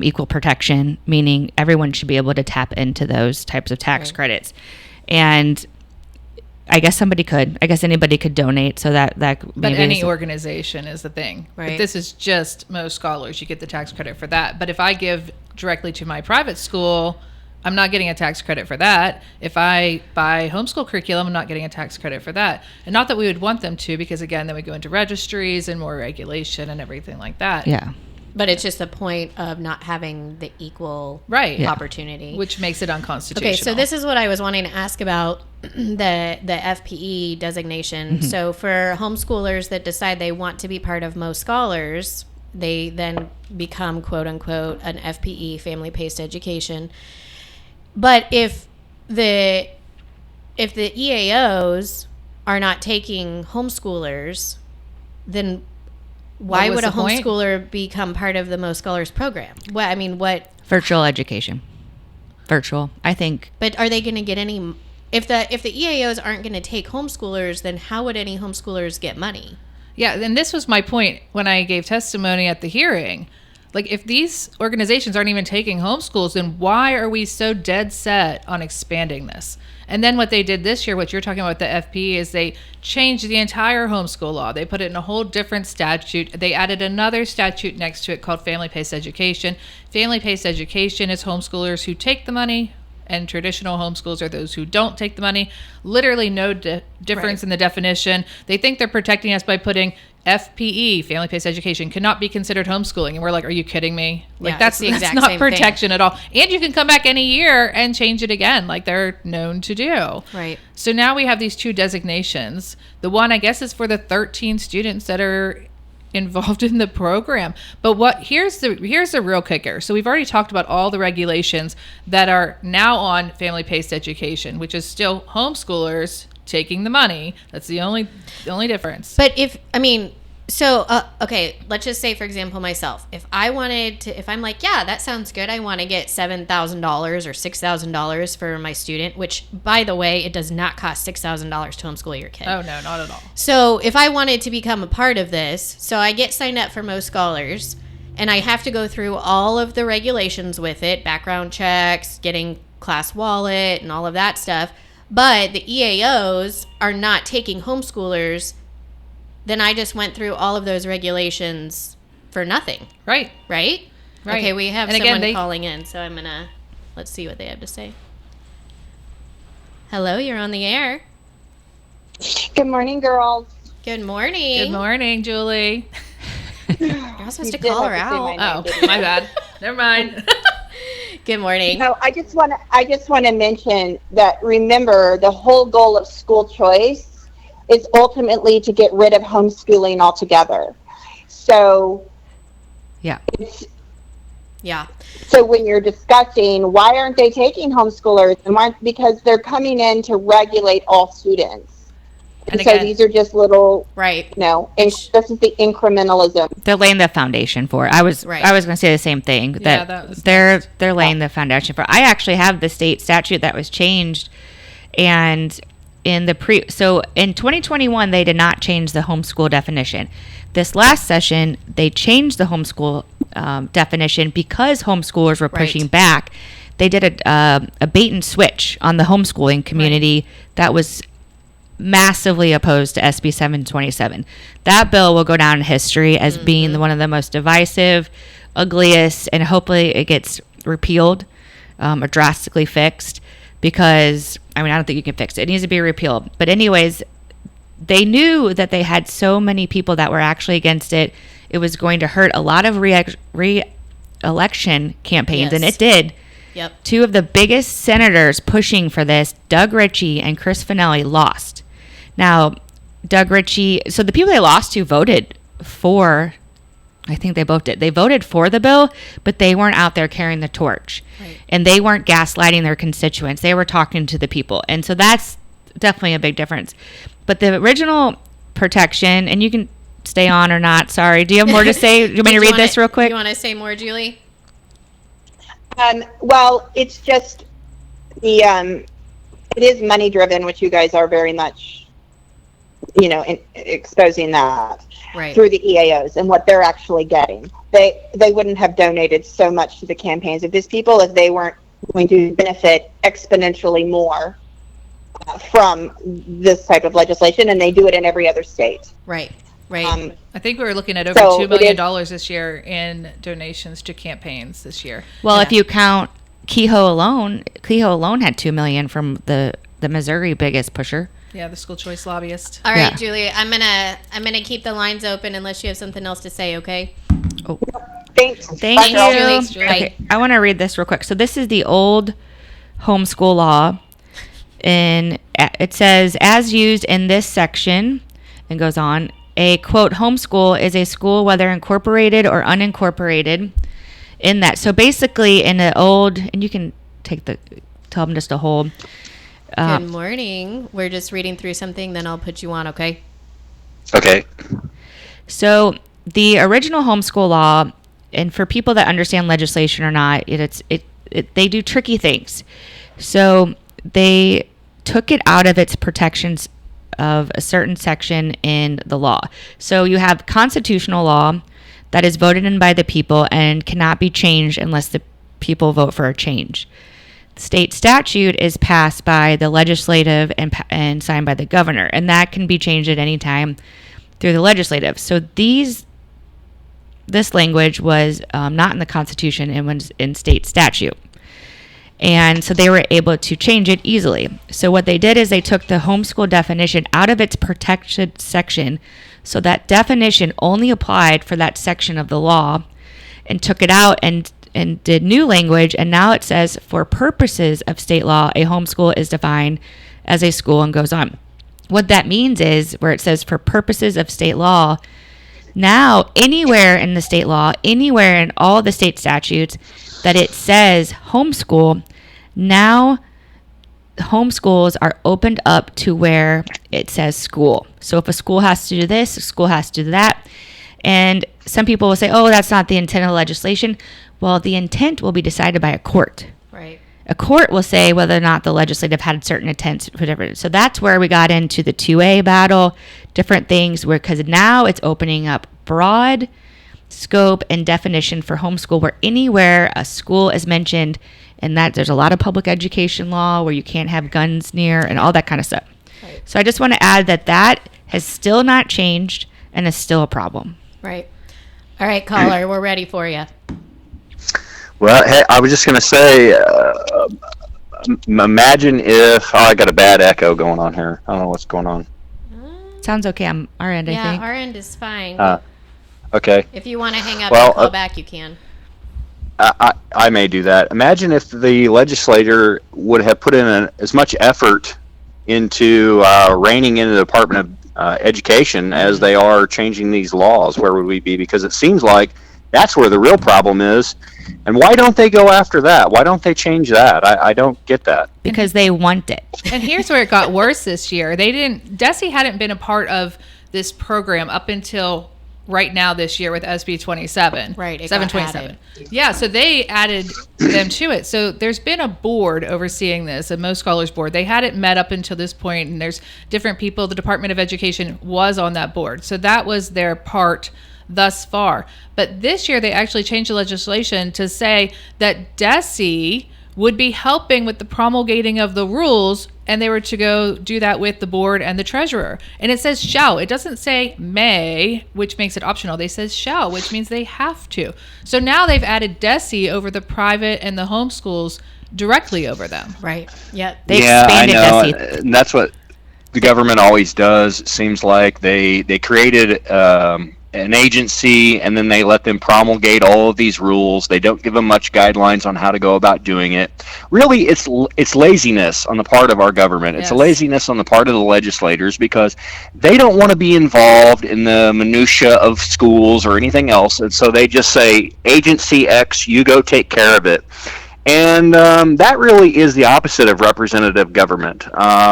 equal protection, meaning everyone should be able to tap into those types of tax credits. And I guess anybody could donate, so that maybe. But any organization is the thing. Right. If this is just MOScholars, you get the tax credit for that. But if I give directly to my private school, I'm not getting a tax credit for that. If I buy homeschool curriculum, I'm not getting a tax credit for that. And not that we would want them to, because again, then we go into registries and more regulation and everything like that. Yeah. But it's just a point of not having the equal opportunity. Which makes it unconstitutional. Okay, so this is what I was wanting to ask about the FPE designation. So for homeschoolers that decide they want to be part of MOScholars, they then become quote unquote an FPE, family-paced education. But if the EAOs are not taking homeschoolers, then why would a homeschooler become part of the MOScholars program? What? Virtual education. Virtual, I think. But are they going to get any? If the EAOs aren't going to take homeschoolers, then how would any homeschoolers get money? Yeah, and this was my point when I gave testimony at the hearing. Like, if these organizations aren't even taking homeschools, then why are we so dead set on expanding this? And then what they did this year, what you're talking about with the FP, is they changed the entire homeschool law. They put it in a whole different statute. They added another statute next to it called family-paced education. Family-paced education is homeschoolers who take the money, and traditional homeschools are those who don't take the money. Literally no difference in the definition. They think they're protecting us by putting FPE, family-paced education, cannot be considered homeschooling. And we're like, are you kidding me? Like, that's not protection at all. And you can come back any year and change it again, like they're known to do. Right. So now we have these two designations. The one, I guess, is for the 13 students that are involved in the program. But here's the real kicker. So we've already talked about all the regulations that are now on family-paced education, which is still homeschoolers taking the money. That's the only difference. But okay, let's just say, for example, myself, if I'm like, yeah, that sounds good. I want to get $7,000 or $6,000 for my student, which, by the way, it does not cost $6,000 to homeschool your kid. Oh, no, not at all. So if I wanted to become a part of this, so I get signed up for MOScholars, and I have to go through all of the regulations with it, background checks, getting class wallet, and all of that stuff. But the EAOs are not taking homeschoolers, then I just went through all of those regulations for nothing. Right. Okay, we have someone calling in, so let's see what they have to say. Hello, you're on the air. Good morning, girls. Good morning. Good morning, Julie. You're supposed to call her out. My bad. Never mind. Good morning. No, I just want to mention that, remember, the whole goal of school choice is ultimately to get rid of homeschooling altogether. So yeah. So when you're discussing why aren't they taking homeschoolers, because they're coming in to regulate all students. And so these are just little, this is the incrementalism. They're laying the foundation for it. I was going to say the same thing. They're laying the foundation for it. I actually have the state statute that was changed, and in 2021 they did not change the homeschool definition. This last session they changed the homeschool definition because homeschoolers were pushing back. They did a bait and switch on the homeschooling community that was massively opposed to SB 727. That bill will go down in history as being one of the most divisive, ugliest, and hopefully it gets repealed or drastically fixed, because I don't think you can fix it. It needs to be repealed. But anyways, they knew that they had so many people that were actually against it. It was going to hurt a lot of re-election campaigns, and it did. Yep. Two of the biggest senators pushing for this, Doug Ritchie and Chris Finelli, lost. Now, Doug Ritchie, so the people they lost to voted for, I think they both did. They voted for the bill, but they weren't out there carrying the torch. Right. And they weren't gaslighting their constituents. They were talking to the people. And so that's definitely a big difference. But the original protection, and you can stay on or not, sorry. Do you have more to say? Do you want me to read this real quick? Do you want to say more, Julie? Well, it's just it is money driven, which you guys are very much, exposing that through the EAOs and what they're actually getting. They wouldn't have donated so much to the campaigns of these people if they weren't going to benefit exponentially more from this type of legislation, and they do it in every other state. Right. I think we were looking at over $2 million this year in donations to campaigns this year. Well, if you count Kehoe alone had $2 million from the Missouri biggest pusher. Yeah, the school choice lobbyist. All right, Julie, I'm gonna keep the lines open unless you have something else to say. Okay. Oh. Thanks. Thank you. Okay, I want to read this real quick. So this is the old homeschool law, and it says, as used in this section, and goes on. a, quote, homeschool is a school, whether incorporated or unincorporated, in that. So basically in the old, and you can tell them just to hold. Good morning. We're just reading through something, then I'll put you on, okay? Okay. So the original homeschool law, and for people that understand legislation or not, they do tricky things. So they took it out of its protections of a certain section in the law. So you have constitutional law that is voted in by the people and cannot be changed unless the people vote for a change. State statute is passed by the legislative and signed by the governor, and that can be changed at any time through the legislative. So this language was not in the Constitution, it was in state statute. And so they were able to change it easily. So what they did is they took the homeschool definition out of its protected section, so that definition only applied for that section of the law, and took it out and did new language, and now it says, for purposes of state law, a homeschool is defined as a school, and goes on. What that means is, where it says for purposes of state law, now anywhere in the state law, anywhere in all the state statutes that it says homeschool, now homeschools are opened up to where it says school. So if a school has to do this, a school has to do that. And some people will say, oh, that's not the intent of legislation. Well, the intent will be decided by a court. Right. A court will say whether or not the legislative had certain intents, whatever. So that's where we got into the 2A battle, different things, because now it's opening up broad scope and definition for homeschool, where anywhere a school is mentioned, and that there's a lot of public education law where you can't have guns near and all that kind of stuff. Right. So I just want to add that has still not changed and is still a problem. Right. All right, caller, we're ready for you. Well, hey, I was just going to say, imagine if, I got a bad echo going on here. I don't know what's going on. Sounds okay on our end, I think. Yeah, our end is fine. Okay. If you want to hang up and call back, you can. I may do that. Imagine if the legislator would have put in as much effort into reining in the Department of Education as they are changing these laws. Where would we be? Because it seems like that's where the real problem is. And why don't they go after that? Why don't they change that? I don't get that. Because they want it. And here's where it got worse this year. DESE hadn't been a part of this program up until right now this year with SB 27. Right. 727. Yeah, so they added them to it. So there's been a board overseeing this, a MOScholars board. They hadn't met up until this point, and there's different people. The Department of Education was on that board. So that was their part thus far. But this year they actually changed the legislation to say that DESE would be helping with the promulgating of the rules, and they were to go do that with the board and the treasurer. And it says shall. It doesn't say may, which makes it optional. They says shall, which means they have to. So now they've added DESE over the private and the homeschools directly over them. Right. Yeah. They expanded DESE. And that's what the government always does. It seems like they created an agency, and then they let them promulgate all of these rules. They don't give them much guidelines on how to go about doing it. Really, it's laziness on the part of our government. It's a laziness on the part of the legislators, because they don't want to be involved in the minutia of schools or anything else, and so they just say, Agency X, you go take care of it. And that really is the opposite of representative government,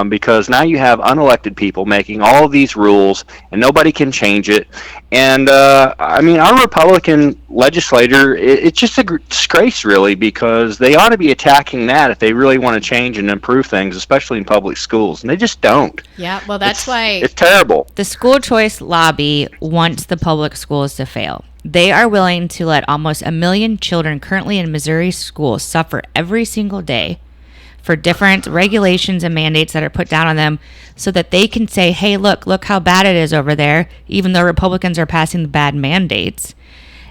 because now you have unelected people making all of these rules, and nobody can change it. And our Republican legislator, it's just a disgrace, really, because they ought to be attacking that if they really want to change and improve things, especially in public schools, and they just don't. Yeah, well, that's why it's terrible. The school choice lobby wants the public schools to fail. They are willing to let almost 1 million children currently in Missouri schools suffer every single day for different regulations and mandates that are put down on them, so that they can say, hey, look how bad it is over there, even though Republicans are passing the bad mandates.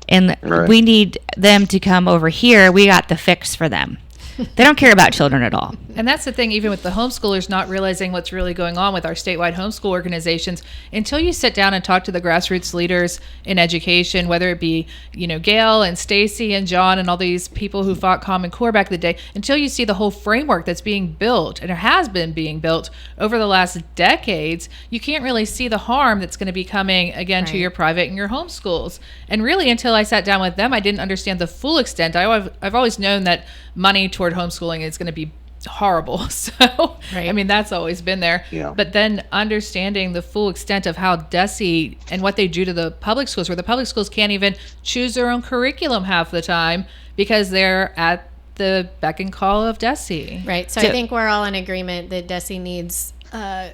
And we need them to come over here. We got the fix for them. They don't care about children at all. And that's the thing, even with the homeschoolers not realizing what's really going on with our statewide homeschool organizations, until you sit down and talk to the grassroots leaders in education, whether it be, Gail and Stacy and John and all these people who fought Common Core back in the day, until you see the whole framework that's being built, and it has been being built over the last decades, you can't really see the harm that's going to be coming, again, to your private and your homeschools. And really, until I sat down with them, I didn't understand the full extent. I've always known that money toward homeschooling is going to be horrible. So, that's always been there. Yeah. But then understanding the full extent of how DESE and what they do to the public schools, where the public schools can't even choose their own curriculum half the time because they're at the beck and call of DESE. Right. So I think we're all in agreement that DESE needs a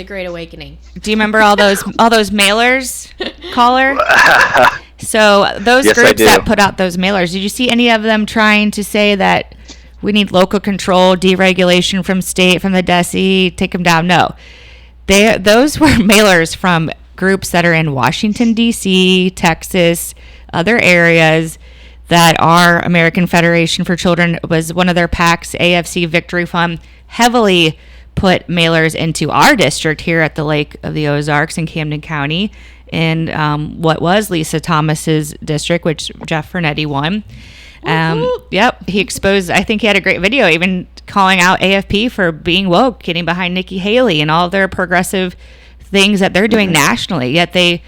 great awakening. Do you remember all those mailers, caller? So those groups that put out those mailers, did you see any of them trying to say that we need local control, deregulation from the DESE, take them down? No. Those were mailers from groups that are in Washington, D.C., Texas, other areas that are American Federation for Children was one of their PACs, AFC Victory Fund, heavily put mailers into our district here at the Lake of the Ozarks in Camden County, in what was Lisa Thomas's district, which Jeff Fernetti won. Yep, he exposed, I think he had a great video even calling out AFP for being woke, getting behind Nikki Haley and all their progressive things that they're doing nationally, yet they,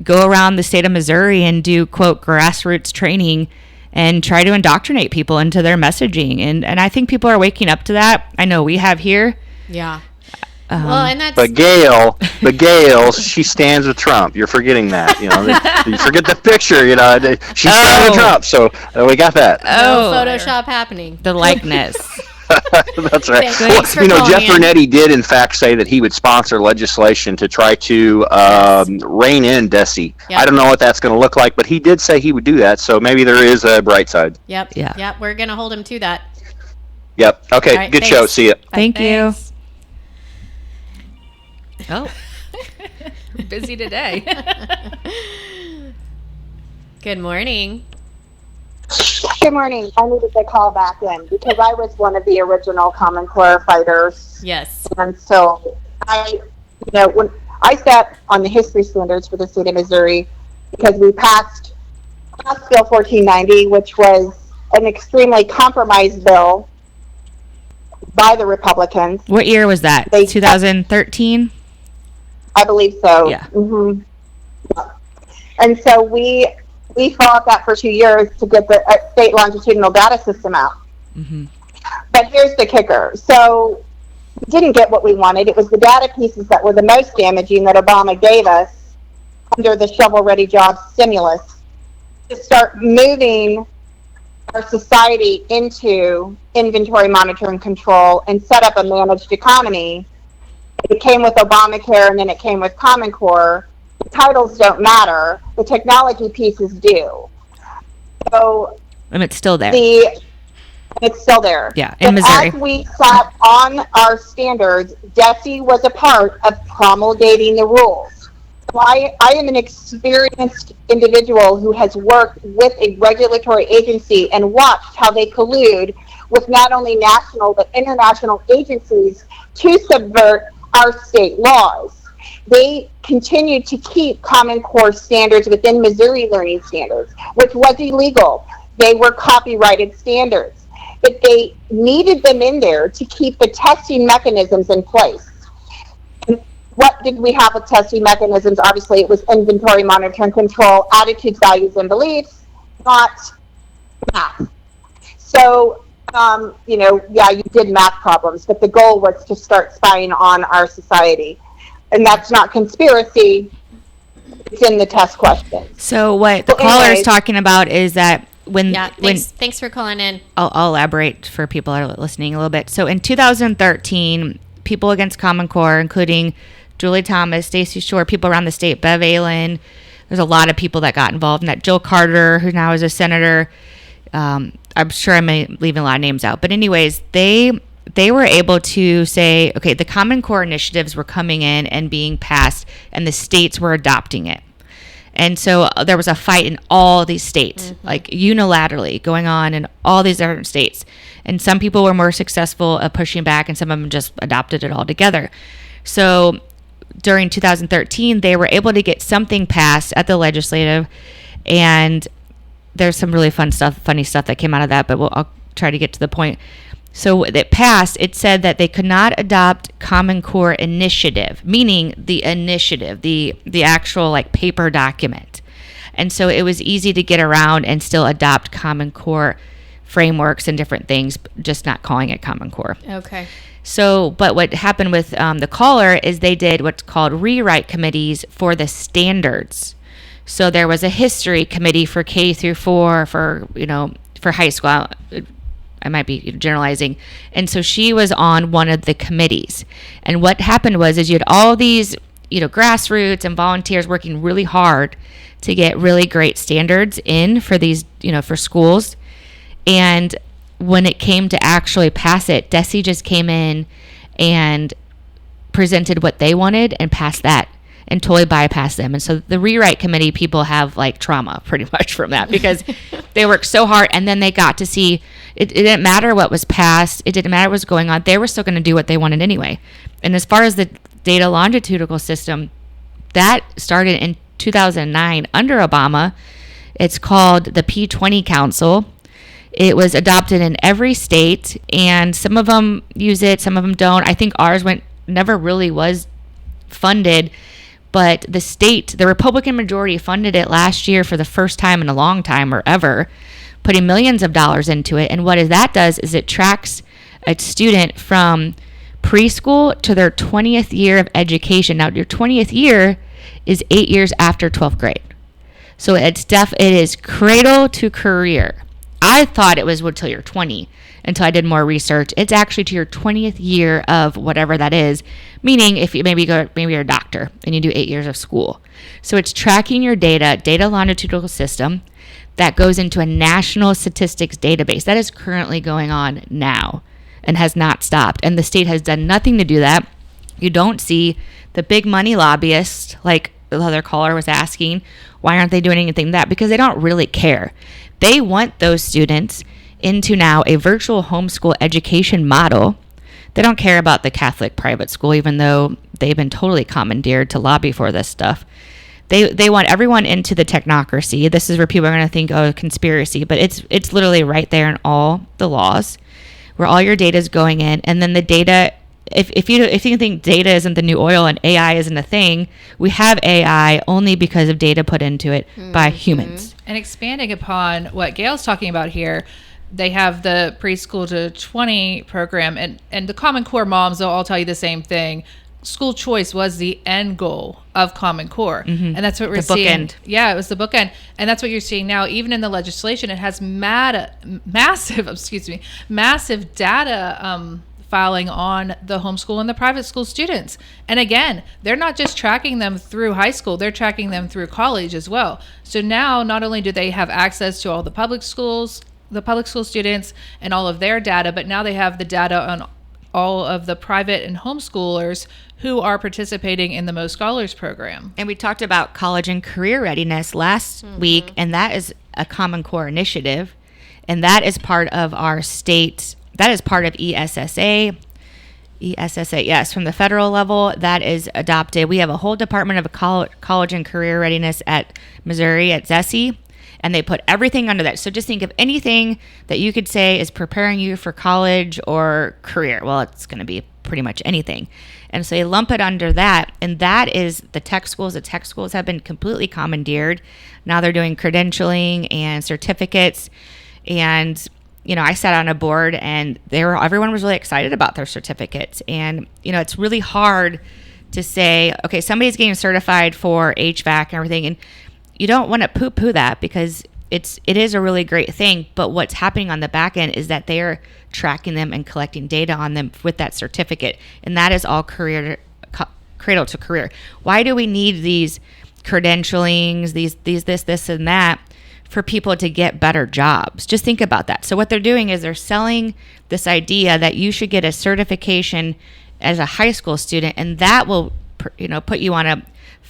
go around the state of Missouri and do, quote, grassroots training and try to indoctrinate people into their messaging. And I think people are waking up to that. I know we have here. Yeah. Well, and that's... But Gail, she stands with Trump. You're forgetting that. You forget the picture. She stands with Trump. So we got that. No Photoshop happening. The likeness. That's right. Thanks Jeff Bernetti did in fact say that he would sponsor legislation to try to rein in DESE. Yep. I don't know what that's going to look like, but he did say he would do that. So maybe there is a bright side. Yep. Yeah. Yep. We're going to hold him to that. Yep. Okay. Right, good show. See you. Thank you. Oh, busy today. Good morning. Good morning. I needed to call back in because I was one of the original Common Core fighters. Yes. And so when I sat on the history standards for the state of Missouri, because we passed House Bill 1490, which was an extremely compromised bill by the Republicans. What year was that? 2013? I believe so. Yeah. Mm-hmm. And so we fought that for 2 years to get the state longitudinal data system out. Mm-hmm. But here's the kicker. So we didn't get what we wanted. It was the data pieces that were the most damaging that Obama gave us under the shovel-ready jobs stimulus to start moving our society into inventory monitoring control and set up a managed economy. It came with Obamacare and then it came with Common Core. The titles don't matter. The technology pieces do. So, and it's still there. It's still there. Yeah, in Missouri. As we sat on our standards, DESE was a part of promulgating the rules. So I am an experienced individual who has worked with a regulatory agency and watched how they collude with not only national but international agencies to subvert our state laws. They continued to keep Common Core standards within Missouri learning standards, which was illegal. They were copyrighted standards, but they needed them in there to keep the testing mechanisms in place. And what did we have with testing mechanisms? Obviously, it was inventory, monitoring, control, attitudes, values, and beliefs, not math. So, you did math problems, but the goal was to start spying on our society. And that's not conspiracy. It's in the test question. So what the caller is talking about is that thanks for calling in. I'll elaborate for people that are listening a little bit. So in 2013, people against Common Core, including Julie Thomas, Stacey Shore, people around the state, Bev Allen, there's a lot of people that got involved in that. Jill Carter, who now is a senator. I'm sure I'm leaving a lot of names out. But anyways, they were able to say, okay, the Common Core initiatives were coming in and being passed, and the states were adopting it. And so there was a fight in all these states, like unilaterally going on in all these different states. And some people were more successful at pushing back, and some of them just adopted it all together. So during 2013, they were able to get something passed at the legislative, and there's some really funny stuff that came out of that, but I'll try to get to the point. So it passed. It said that they could not adopt Common Core initiative, meaning the initiative, the actual like paper document. And so it was easy to get around and still adopt Common Core frameworks and different things, just not calling it Common Core. Okay. So, but what happened with the caller is they did what's called rewrite committees for the standards. So there was a history committee for K through 4 for high school. I might be generalizing. And so she was on one of the committees. And what happened was you had all these, grassroots and volunteers working really hard to get really great standards in for these, for schools. And when it came to actually pass it, DESE just came in and presented what they wanted and passed that and totally bypassed them. And so the rewrite committee people have like trauma pretty much from that, because they worked so hard, and then they got to see it didn't matter what was passed. It didn't matter what was going on. They were still going to do what they wanted anyway. And as far as the data longitudinal system, that started in 2009 under Obama. It's called the P20 Council. It was adopted in every state, and some of them use it, some of them don't. I think ours never really was funded, but the Republican majority funded it last year for the first time in a long time or ever, putting millions of dollars into it. And what that does is it tracks a student from preschool to their 20th year of education. Now, your 20th year is 8 years after 12th grade. So it is cradle to career. I thought it was until you're 20, until I did more research. It's actually to your 20th year of whatever that is, meaning if you maybe you're a doctor and you do 8 years of school. So it's tracking your data longitudinal system that goes into a national statistics database. That is currently going on now and has not stopped. And the state has done nothing to do that. You don't see the big money lobbyists, like the other caller was asking, why aren't they doing anything that? Because they don't really care. They want those students into now a virtual homeschool education model. They don't care about the Catholic private school, even though they've been totally commandeered to lobby for this stuff. They want everyone into the technocracy. This is where people are going to think, oh, conspiracy, but it's literally right there in all the laws, where all your data is going in, and then the data. If you think data isn't the new oil and AI isn't a thing, we have AI only because of data put into it by humans. And expanding upon what Gail's talking about here, they have the preschool to 20 program, and the Common Core moms, they'll all tell you the same thing. School choice was the end goal of Common Core. And that's what we're seeing. Bookend. Yeah, it was the bookend. And that's what you're seeing now. Even in the legislation, it has massive data filing on the homeschool and the private school students. And again, they're not just tracking them through high school, they're tracking them through college as well. So now not only do they have access to all the public school students and all of their data, but now they have the data on all of the private and homeschoolers who are participating in the MOScholars program. And we talked about college and career readiness last week, and that is a Common Core initiative, and that is part of our state. That is part of ESSA, yes, from the federal level. That is adopted. We have a whole Department of College and Career Readiness at Missouri at DESE, and they put everything under that. So just think of anything that you could say is preparing you for college or career. Well, it's going to be pretty much anything. And so they lump it under that, and that is the tech schools. The tech schools have been completely commandeered. Now they're doing credentialing and certificates, and I sat on a board, and everyone was really excited about their certificates. And, it's really hard to say, okay, somebody's getting certified for HVAC and everything. And you don't want to poo-poo that, because it is a really great thing. But what's happening on the back end is that they're tracking them and collecting data on them with that certificate. And that is all cradle to career. Why do we need these credentialings, this, and that, for people to get better jobs? Just think about that. So what they're doing is they're selling this idea that you should get a certification as a high school student, and that will put you on a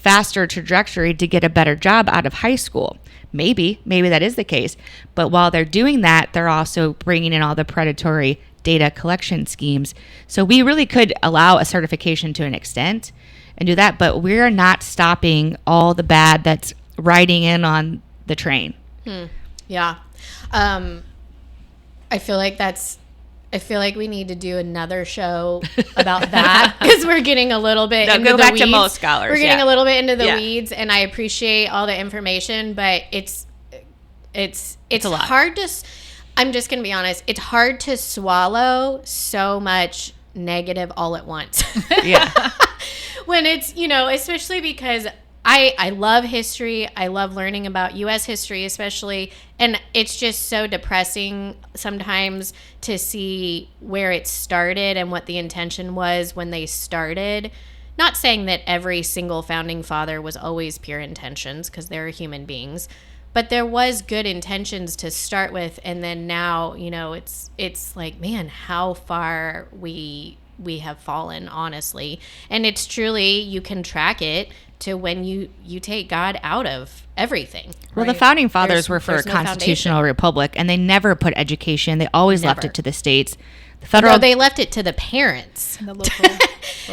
faster trajectory to get a better job out of high school. Maybe that is the case. But while they're doing that, they're also bringing in all the predatory data collection schemes. So we really could allow a certification to an extent and do that, but we're not stopping all the bad that's riding in on the train. Yeah. I feel like we need to do another show about that because we're getting a little bit into go the back weeds. to MOScholars. We're getting a little bit into the weeds, and I appreciate all the information, but it's a lot. Hard to. I'm just gonna be honest. It's hard to swallow so much negative all at once. Yeah. When it's, especially because I love history. I love learning about U.S. history, especially. And it's just so depressing sometimes to see where it started and what the intention was when they started. Not saying that every single founding father was always pure intentions, because they're human beings. But there was good intentions to start with. And then now, it's like, man, how far we have fallen, honestly. And it's truly, you can track it to when you take God out of everything. Well, the founding fathers were for a constitutional republic, and they never put education. They always left it to the states. The federal, they left it to the parents. And the local.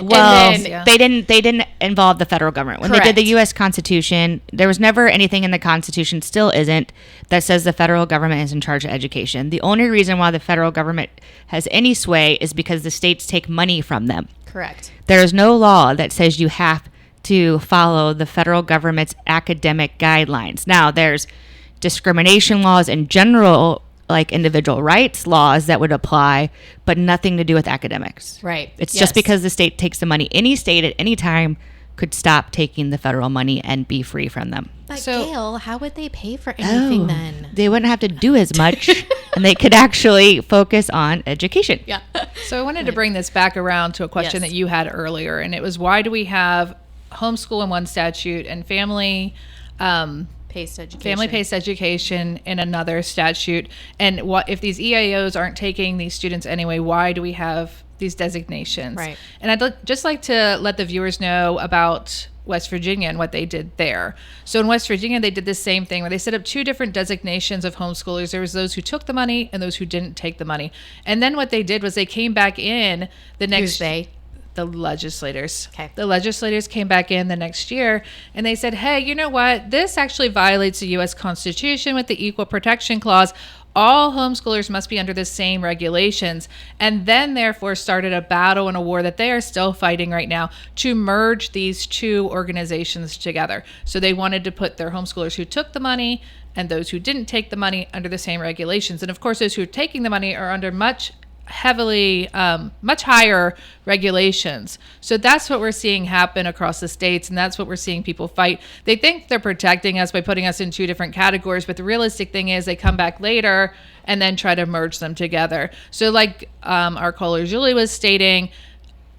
Well, they didn't involve the federal government. When they did the U.S. Constitution, there was never anything in the Constitution, still isn't, that says the federal government is in charge of education. The only reason why the federal government has any sway is because the states take money from them. Correct. There is no law that says you have to follow the federal government's academic guidelines. Now, there's discrimination laws in general, like individual rights laws that would apply, but nothing to do with academics. Right. It's just because the state takes the money. Any state at any time could stop taking the federal money and be free from them. But Gail, how would they pay for anything then? They wouldn't have to do as much, and they could actually focus on education. Yeah. So I wanted to bring this back around to a question that you had earlier, and it was, why do we have homeschool in one statute and family paced education. Family-paced education in another statute? And what if these EAOs aren't taking these students anyway? Why do we have these designations? Right. And I'd just like to let the viewers know about West Virginia and what they did there. So in West Virginia, they did the same thing where they set up two different designations of homeschoolers. There was those who took the money and those who didn't take the money. And then what they did was they came back in the next... Who's they? The legislators. Okay. The legislators came back in the next year and they said, hey, you know what? This actually violates the U.S. Constitution with the Equal Protection Clause. All homeschoolers must be under the same regulations. And then, therefore, started a battle and a war that they are still fighting right now to merge these two organizations together. So they wanted to put their homeschoolers who took the money and those who didn't take the money under the same regulations. And, of course, those who are taking the money are under much higher regulations. So that's what we're seeing happen across the states, and that's what we're seeing people fight. They think they're protecting us by putting us in two different categories, but the realistic thing is they come back later and then try to merge them together. So like our caller Julie was stating,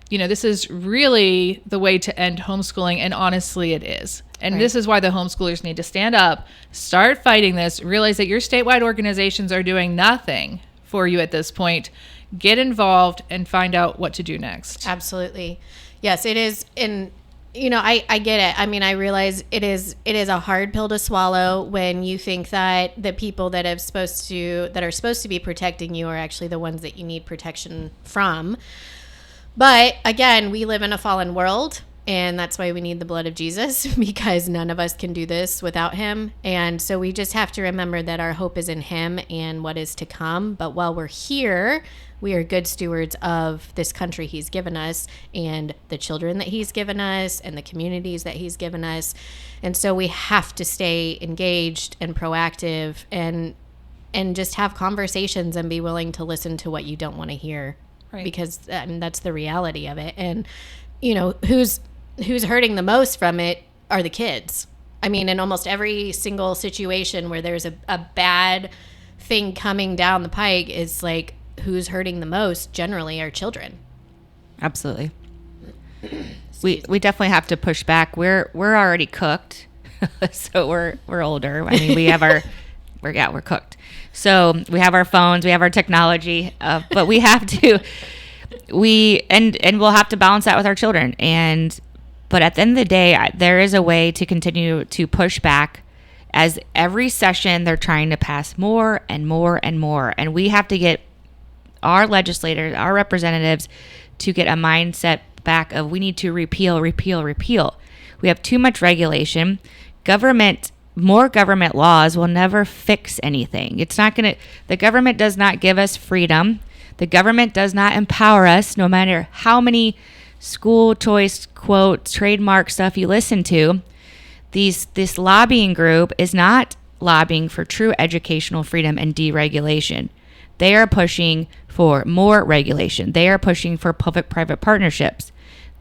this is really the way to end homeschooling, and honestly it is. And This is why the homeschoolers need to stand up, start fighting this, realize that your statewide organizations are doing nothing for you at this point. Get involved and find out what to do next. Absolutely. Yes, it is. And, I get it. I mean, I realize it is a hard pill to swallow when you think that the people that are supposed to be protecting you are actually the ones that you need protection from. But again, we live in a fallen world, and that's why we need the blood of Jesus, because none of us can do this without him. And so we just have to remember that our hope is in him and what is to come. But while we're here, we are good stewards of this country he's given us and the children that he's given us and the communities that he's given us. And so we have to stay engaged and proactive and just have conversations and be willing to listen to what you don't want to hear. Right. Because that's the reality of it. And, who's hurting the most from it are the kids. I mean, in almost every single situation where there's a bad thing coming down the pike, is like, who's hurting the most generally are children. Absolutely. We definitely have to push back. We're already cooked. So we're older. I mean, we're cooked. So we have our phones, we have our technology, but we have to, we'll have to balance that with our children. And But at the end of the day, there is a way to continue to push back. As every session, they're trying to pass more and more and more. And we have to get our legislators, our representatives, to get a mindset back of we need to repeal. We have too much regulation. More government laws will never fix anything. The government does not give us freedom. The government does not empower us, no matter how many school choice quote trademark stuff you listen to. This lobbying group is not lobbying for true educational freedom and deregulation. They are pushing for more regulation. They are pushing for public-private partnerships.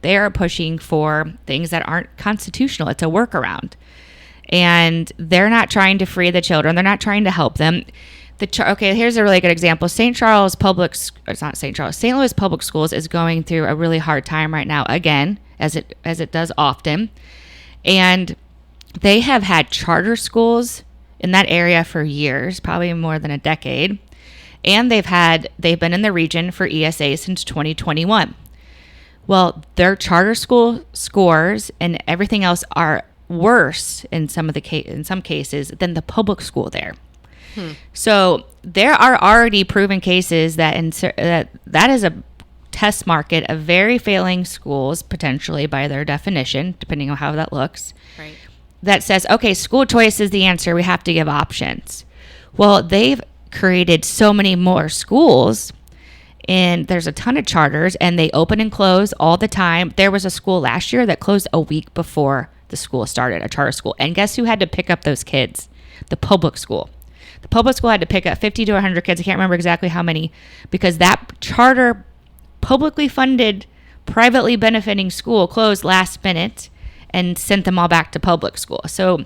They are pushing for things that aren't constitutional. It's a workaround. And they're not trying to free the children. They're not trying to help them. Okay, here's a really good example. St. Louis Public Schools is going through a really hard time right now, again, as it does often. And they have had charter schools in that area for years, probably more than a decade. And they've been in the region for ESA since 2021. Well, their charter school scores and everything else are worse in some cases than the public school there. So there are already proven cases that is a test market of very failing schools, potentially by their definition, depending on how that looks. Right. That says, okay, school choice is the answer. We have to give options. Well, they've created so many more schools, and there's a ton of charters, and they open and close all the time. There was a school last year that closed a week before the school started, a charter school. And guess who had to pick up those kids? The public school. The public school had to pick up 50 to 100 kids. I can't remember exactly how many, because that charter, publicly funded, privately benefiting school closed last minute and sent them all back to public school. So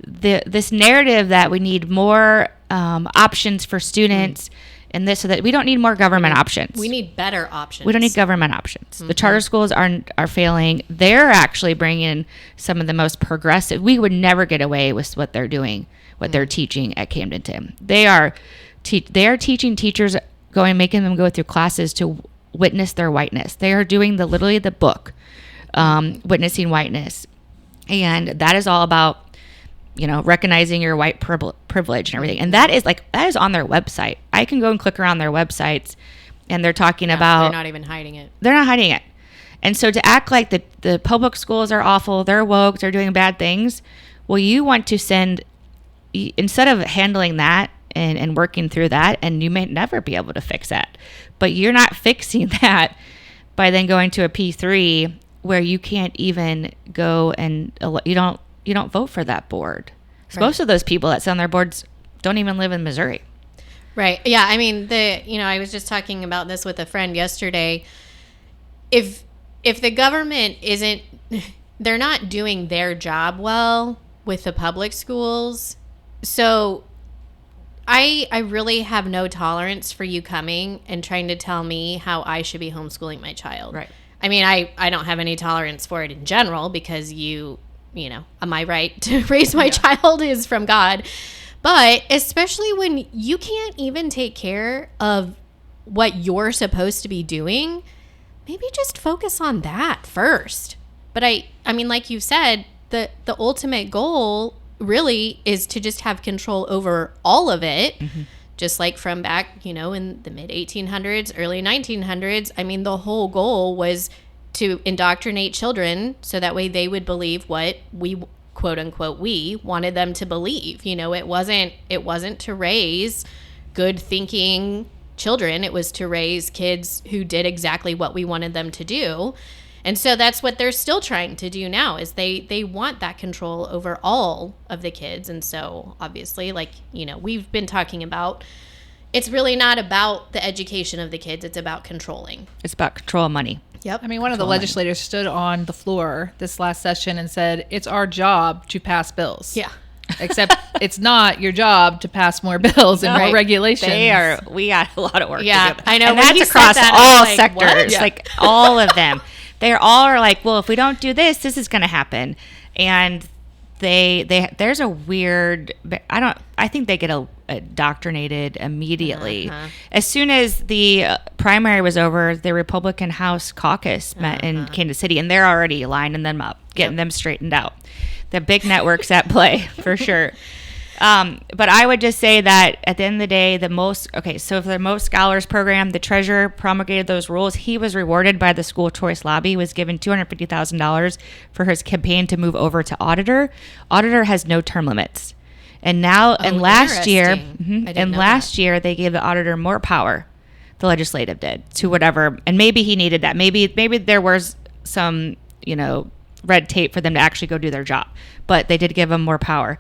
this narrative that we need more options for students and this or that, we don't need more government options. We need better options. We don't need government options. The charter schools are failing. They're actually bringing in some of the most progressive. We would never get away with what they're doing, what they're teaching at Camdenton. They are teaching teachers, making them go through classes to witness their whiteness. They are doing literally the book, Witnessing Whiteness. And that is all about, recognizing your white privilege and everything. And that is on their website. I can go and click around their websites, and they're talking about... They're not even hiding it. They're not hiding it. And so to act like the public schools are awful, they're woke, they're doing bad things, well, you want to send... Instead of handling that and working through that, and you may never be able to fix that, but you're not fixing that by then going to a P3 where you can't even go and... You don't vote for that board. So right. Most of those people that sit on their boards don't even live in Missouri. Right. Yeah. I mean, I was just talking about this with a friend yesterday. If the government they're not doing their job well with the public schools. So I really have no tolerance for you coming and trying to tell me how I should be homeschooling my child. Right. I mean, I don't have any tolerance for it in general because my right to raise my child is from God. But especially when you can't even take care of what you're supposed to be doing, maybe just focus on that first. But I mean, like you said, the ultimate goal really is to just have control over all of it. Mm-hmm. Just like from back, in the mid 1800s, early 1900s. I mean, the whole goal was to indoctrinate children so that way they would believe what we, quote unquote, we wanted them to believe. It wasn't to raise good thinking children. It was to raise kids who did exactly what we wanted them to do. And so that's what they're still trying to do now is they want that control over all of the kids. And so obviously, we've been talking about, it's really not about the education of the kids. It's about controlling. It's about control of money. Yep. I mean, one of the legislators stood on the floor this last session and said, it's our job to pass bills. Yeah. Except it's not your job to pass more bills and more regulations. We got a lot of work to do. I know. And that's across all sectors, all of them. They all are like, well, if we don't do this, this is going to happen. And there's a weird, I think they get indoctrinated immediately. Uh-huh. As soon as the primary was over, the Republican House caucus met in Kansas City, and they're already lining them up. getting them straightened out. The big networks at play for sure. But I would just say that at the end of the day, so for the MOScholars program, the treasurer promulgated those rules. He was rewarded by the school choice lobby, was given $250,000 for his campaign to move over to auditor. Auditor has no term limits. And now, last year, they gave the auditor more power. The legislative did to whatever, and maybe he needed that. Maybe there was some, red tape for them to actually go do their job, but they did give him more power.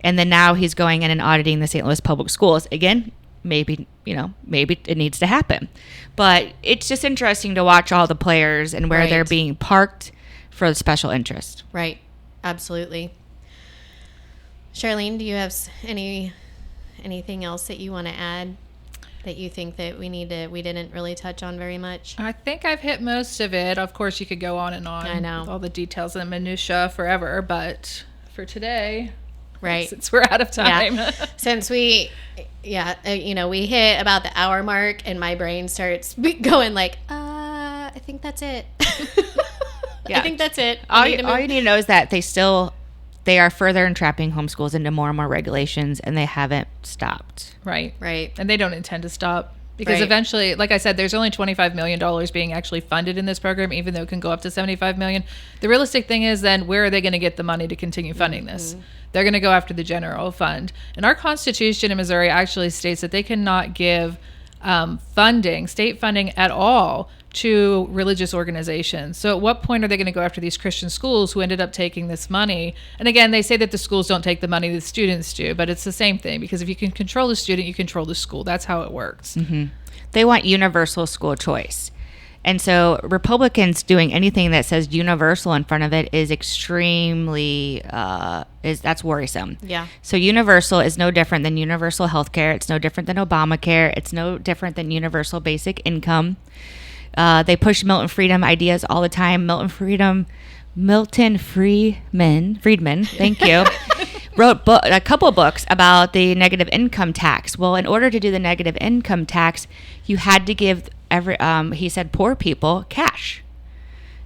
And then now he's going in and auditing the St. Louis public schools again. Maybe it needs to happen, but it's just interesting to watch all the players and where they're being parked for the special interest. Right. Absolutely. Charlene, do you have anything else that you want to add that you think that we didn't really touch on very much? I think I've hit most of it. Of course, you could go on and on. I know. With all the details and minutia forever, but for today, right, since we're out of time. Yeah. Since we hit about the hour mark and my brain starts going like, I think that's it. Yeah. I think that's it. All you need to know is that they are further entrapping homeschools into more and more regulations, and they haven't stopped. Right. Right. And they don't intend to stop. Because eventually, like I said, there's only $25 million being actually funded in this program, even though it can go up to $75 million. The realistic thing is then, where are they going to get the money to continue funding this? They're going to go after the general fund. And our Constitution in Missouri actually states that they cannot give state funding at all to religious organizations. So at what point are they going to go after these Christian schools who ended up taking this money? And again, they say that the schools don't take the money, the students do, but it's the same thing, because if you can control the student, you control the school. That's how it works. Mm-hmm. They want universal school choice. And so Republicans doing anything that says universal in front of it is extremely, that's worrisome. Yeah. So universal is no different than universal health care. It's no different than Obamacare. It's no different than universal basic income. They push Milton Friedman ideas all the time. Milton Friedman, thank you, wrote a couple books about the negative income tax. Well, in order to do the negative income tax, you had to give he said poor people cash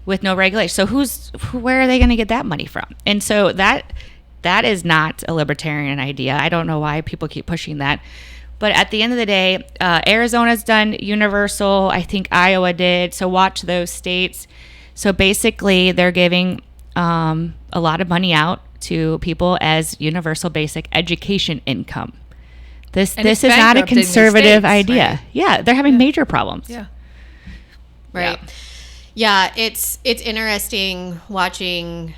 with no regulation. So where are they going to get that money from? And so that is not a libertarian idea. I don't know why people keep pushing that. But at the end of the day, Arizona's done universal. I think Iowa did. So watch those states. So basically, they're giving a lot of money out to people as universal basic education income. This is not a conservative idea. Right? Yeah, they're having major problems. Yeah. Right. Yeah, it's interesting watching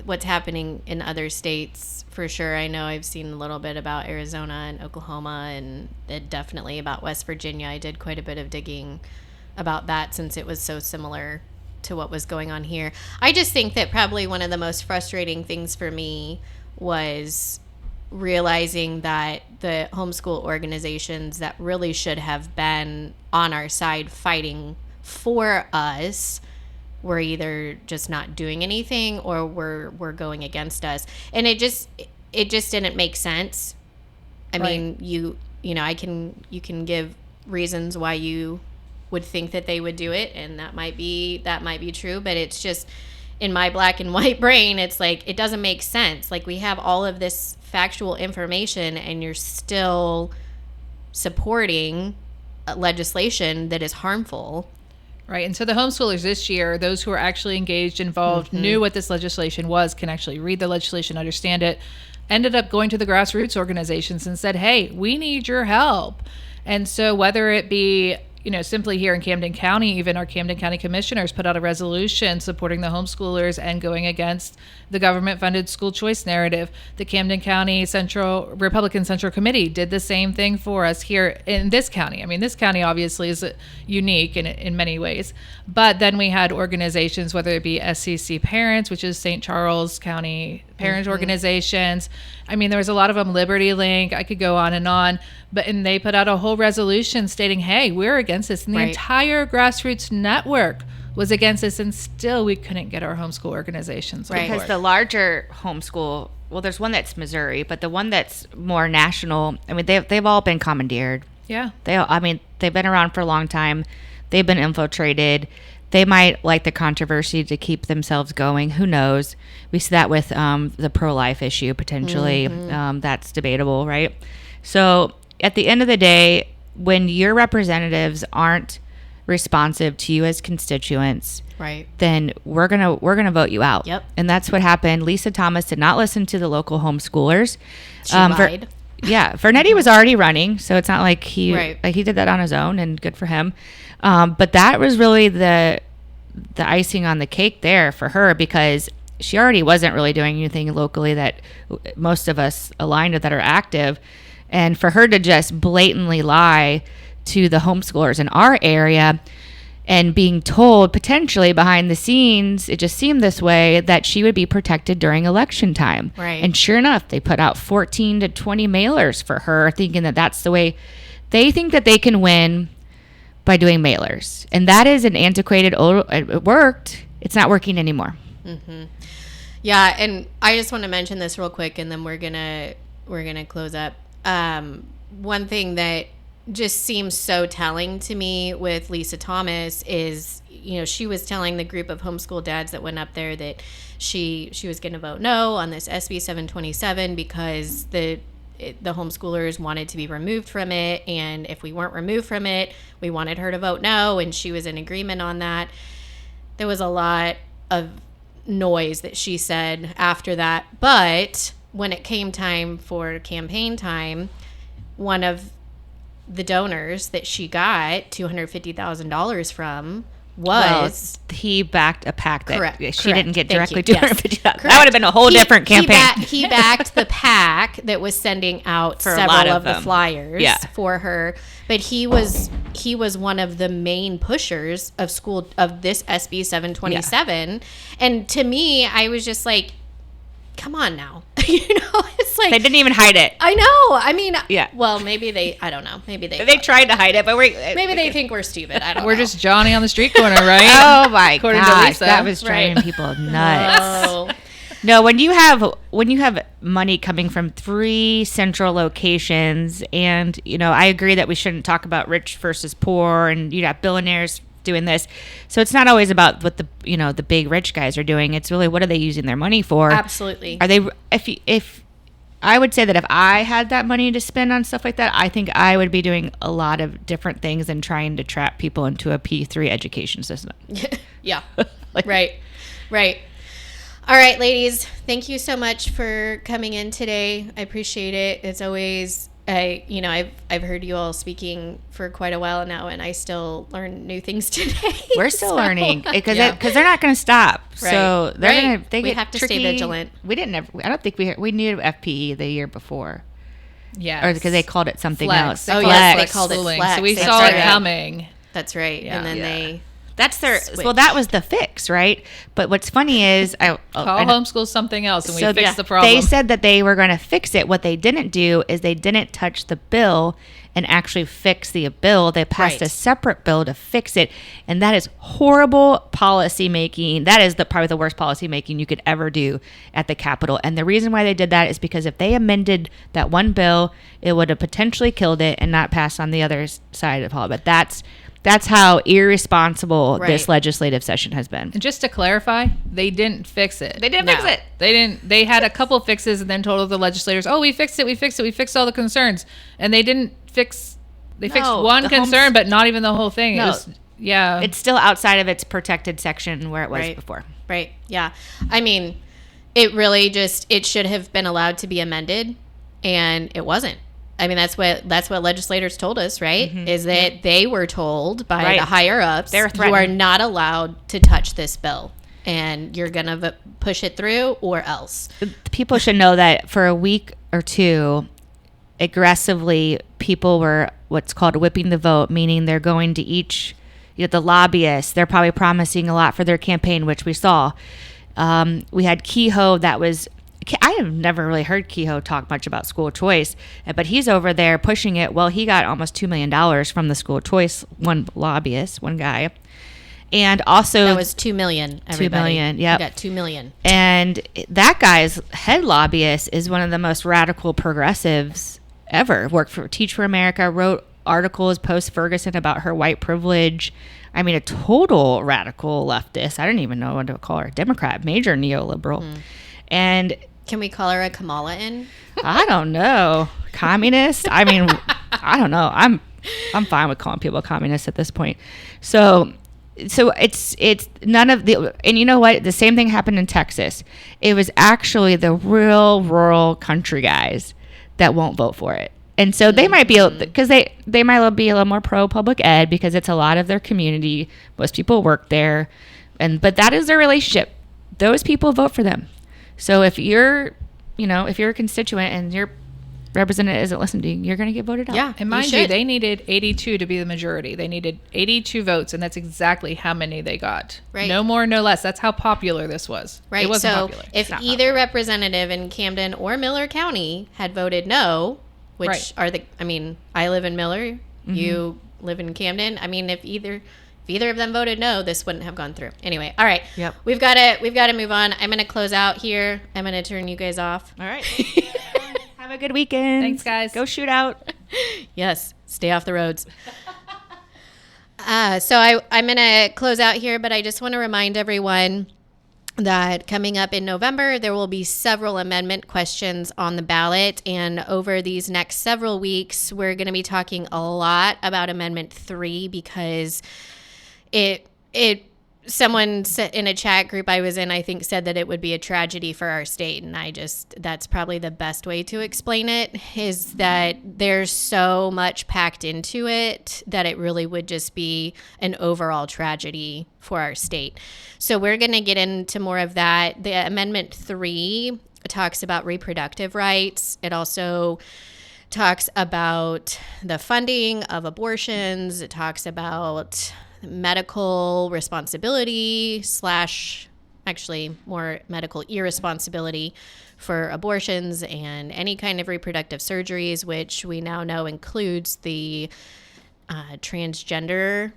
what's happening in other states for sure. I know I've seen a little bit about Arizona and Oklahoma, and definitely about West Virginia. I did quite a bit of digging about that since it was so similar to what was going on here. I just think that probably one of the most frustrating things for me was realizing that the homeschool organizations that really should have been on our side fighting for us were either just not doing anything or were going against us. And it just didn't make sense. I mean, you can give reasons why you would think that they would do it, and that might be true, but it's just, in my black and white brain, it's like, it doesn't make sense. Like, we have all of this factual information and you're still supporting legislation that is harmful. Right. And so the homeschoolers this year, those who are actually engaged, involved, knew what this legislation was, can actually read the legislation, understand it, ended up going to the grassroots organizations and said, hey, we need your help. And so whether it be, simply here in Camden County, even our Camden County commissioners put out a resolution supporting the homeschoolers and going against the government-funded school choice narrative. The Camden County Republican Central Committee did the same thing for us here in this county. I mean, this county obviously is unique in many ways. But then we had organizations, whether it be SCC Parents, which is St. Charles County parent organizations. I mean, there was a lot of them, Liberty Link, I could go on. And they put out a whole resolution stating, hey, we're against this. And the entire grassroots network was against this, and still we couldn't get our homeschool organizations on board. Because the larger homeschool, well, there's one that's Missouri, but the one that's more national, I mean, they've all been commandeered. Yeah. They've been around for a long time. They've been infiltrated. they might like the controversy to keep themselves going. Who knows? We see that with the pro-life issue potentially. That's debatable, right? So at the end of the day, when your representatives aren't responsive to you as constituents, right, then we're gonna vote you out. Yep. And that's what happened. Lisa Thomas did not listen to the local homeschoolers. She lied. Vernetti was already running, so it's not like he did that on his own, and good for him. But that was really the icing on the cake there for her, because she already wasn't really doing anything locally that most of us aligned with that are active. And for her to just blatantly lie to the homeschoolers in our area and being told potentially behind the scenes, it just seemed this way, that she would be protected during election time. Right. And sure enough, they put out 14 to 20 mailers for her, thinking that that's the way they think that they can win, by doing mailers. And that is an antiquated old, it worked. It's not working anymore. Mm-hmm. Yeah. And I just want to mention this real quick, and then we're going to close up. One thing that just seems so telling to me with Lisa Thomas is, she was telling the group of homeschool dads that went up there that she was going to vote no on this SB 727 because the homeschoolers wanted to be removed from it, and if we weren't removed from it, we wanted her to vote no, and she was in agreement on that. There was a lot of noise that she said after that, but when it came time for campaign time, one of the donors that she got $250,000 from was he backed a PAC that correct. She didn't get directly $250,000. That would have been a whole different campaign. He backed the PAC that was sending out for several of the flyers for her, but he was one of the main pushers of this SB 727, and to me, I was just like, come on now. It's like they didn't even hide it. I know. I mean, well, maybe I don't know. Maybe they tried to hide it, but maybe they think we're stupid. I don't know. We're just Johnny on the street corner, right? Oh my According gosh, to Lisa. that was driving people nuts. Oh. No, when you have money coming from 3 central locations, and I agree that we shouldn't talk about rich versus poor, and you got billionaires doing this. So it's not always about what the big rich guys are doing. It's really, what are they using their money for? Absolutely. Are they, if I would say that if I had that money to spend on stuff like that, I think I would be doing a lot of different things than trying to trap people into a P3 education system. Yeah. Right. All right, ladies, thank you so much for coming in today. I appreciate it. It's always, I've heard you all speaking for quite a while now, and I still learn new things today. We're still learning because they're not going to stop. Right. So they're going to. We have to stay vigilant. We didn't. I don't think we knew FPE the year before. Yeah, or because they called it something flex. else. They called it flex. So we saw it coming. That's right. Yeah. And then they. That's their. Well, that was the fix, right? But what's funny is call homeschool something else, and we fixed the problem. They said that they were going to fix it. What they didn't do is they didn't touch the bill and actually fix the bill. They passed a separate bill to fix it, and that is horrible policy making. That is probably the worst policy making you could ever do at the Capitol. And the reason why they did that is because if they amended that one bill, it would have potentially killed it and not passed on the other side of the hall. But that's how irresponsible this legislative session has been. And just to clarify, they didn't fix it. They didn't fix it. They didn't. They had a couple fixes and then told the legislators, "Oh, we fixed it. We fixed all the concerns." And they didn't fix. They fixed one concern, but not even the whole thing. No. It's still outside of its protected section where it was before. Right. Yeah. I mean, it really it should have been allowed to be amended, and it wasn't. I mean, that's what legislators told us, right? Mm-hmm. Is that they were told by the higher ups, you are not allowed to touch this bill, and you're going to push it through or else. People should know that for a week or two, aggressively, people were what's called whipping the vote, meaning they're going to each, the lobbyists, they're probably promising a lot for their campaign, which we saw. We had Kehoe that was... I have never really heard Kehoe talk much about school choice, but he's over there pushing it. Well, he got almost $2 million from the school choice, one lobbyist, one guy. And also... That was $2 million, everybody. $2 million, yep. He got $2 million. And that guy's head lobbyist is one of the most radical progressives ever. Worked for Teach for America, wrote articles post-Ferguson about her white privilege. I mean, a total radical leftist. I don't even know what to call her. Democrat, major neoliberal. And can we call her a Kamala-in? I don't know. Communist? I mean, I don't know. I'm fine with calling people communists at this point. So it's none of the, and you know what? The same thing happened in Texas. It was actually the real rural country guys that won't vote for it. And so they might be, because they might be a little more pro public ed because it's a lot of their community. Most people work there. But that is their relationship. Those people vote for them. So if you're a constituent and your representative isn't listening to you, you're going to get voted out. Yeah, and mind you, they needed 82 to be the majority. They needed 82 votes, and that's exactly how many they got. Right. No more, no less. That's how popular this was. Right. It wasn't so popular. If either representative in Camden or Miller County had voted no, which are I live in Miller, you live in Camden. I mean, if either of them voted no, this wouldn't have gone through. Anyway, all right. Yep. We've got to move on. I'm going to close out here. I'm going to turn you guys off. All right. Have a good weekend. Thanks, guys. Go shoot out. Yes. Stay off the roads. So I'm going to close out here, but I just want to remind everyone that coming up in November, there will be several amendment questions on the ballot. And over these next several weeks, we're going to be talking a lot about Amendment 3 because someone in a chat group I was in, I think, said that it would be a tragedy for our state. And that's probably the best way to explain it, is that there's so much packed into it that it really would just be an overall tragedy for our state. So we're going to get into more of that. The Amendment 3 talks about reproductive rights. It also talks about the funding of abortions. It talks about medical responsibility / actually more medical irresponsibility for abortions and any kind of reproductive surgeries, which we now know includes the transgender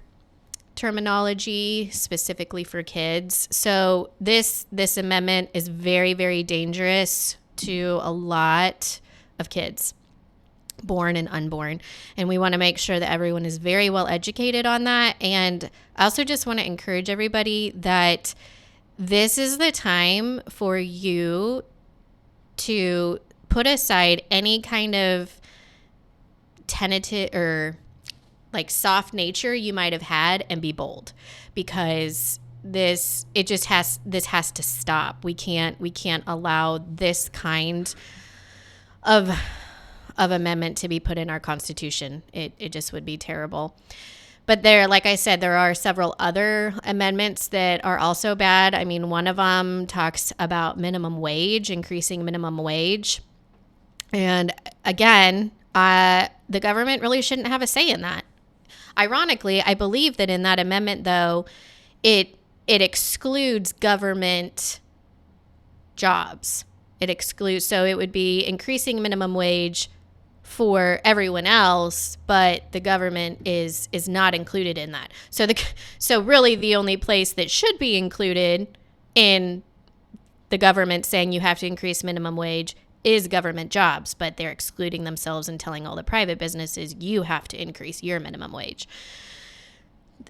terminology specifically for kids. So this amendment is very, very dangerous to a lot of kids, born and unborn. And we want to make sure that everyone is very well educated on that. And I also just want to encourage everybody that this is the time for you to put aside any kind of tentative or like soft nature you might have had and be bold, because this has to stop. We can't allow this kind of amendment to be put in our Constitution. It just would be terrible. But like I said, there are several other amendments that are also bad. I mean, one of them talks about minimum wage, increasing minimum wage. And again, the government really shouldn't have a say in that. Ironically, I believe that in that amendment, though, it excludes government jobs. So it would be increasing minimum wage for everyone else, but the government is not included in that. So really the only place that should be included in the government saying you have to increase minimum wage is government jobs, but they're excluding themselves and telling all the private businesses you have to increase your minimum wage.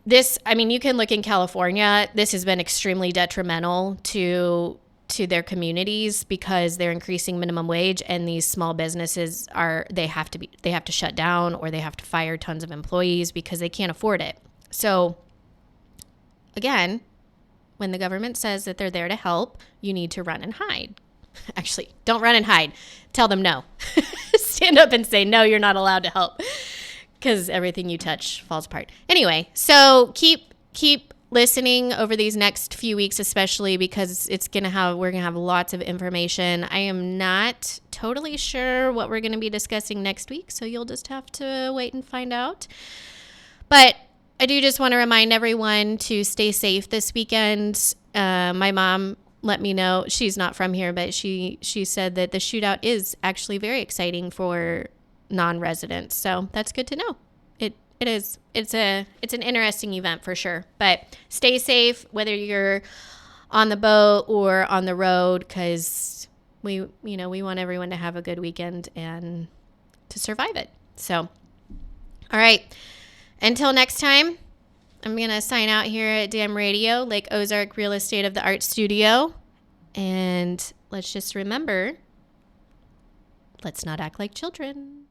You can look in California. This has been extremely detrimental to their communities because they're increasing minimum wage, and these small businesses they have to shut down, or they have to fire tons of employees because they can't afford it. So again, when the government says that they're there to help, you need to run and hide. Actually, don't run and hide. Tell them no. Stand up and say, no, you're not allowed to help, because everything you touch falls apart. Anyway, so keep listening over these next few weeks, especially because we're gonna have lots of information. I am not totally sure what we're gonna be discussing next week, so you'll just have to wait and find out. But I do just want to remind everyone to stay safe this weekend. My mom let me know, she's not from here, but she said that the shootout is actually very exciting for non-residents. So that's good to know. It is. It's an interesting event for sure. But stay safe, whether you're on the boat or on the road, because we want everyone to have a good weekend and to survive it. So All right. Until next time, I'm going to sign out here at DAM Radio, Lake Ozark Real Estate of the Art Studio. And let's just remember, let's not act like children.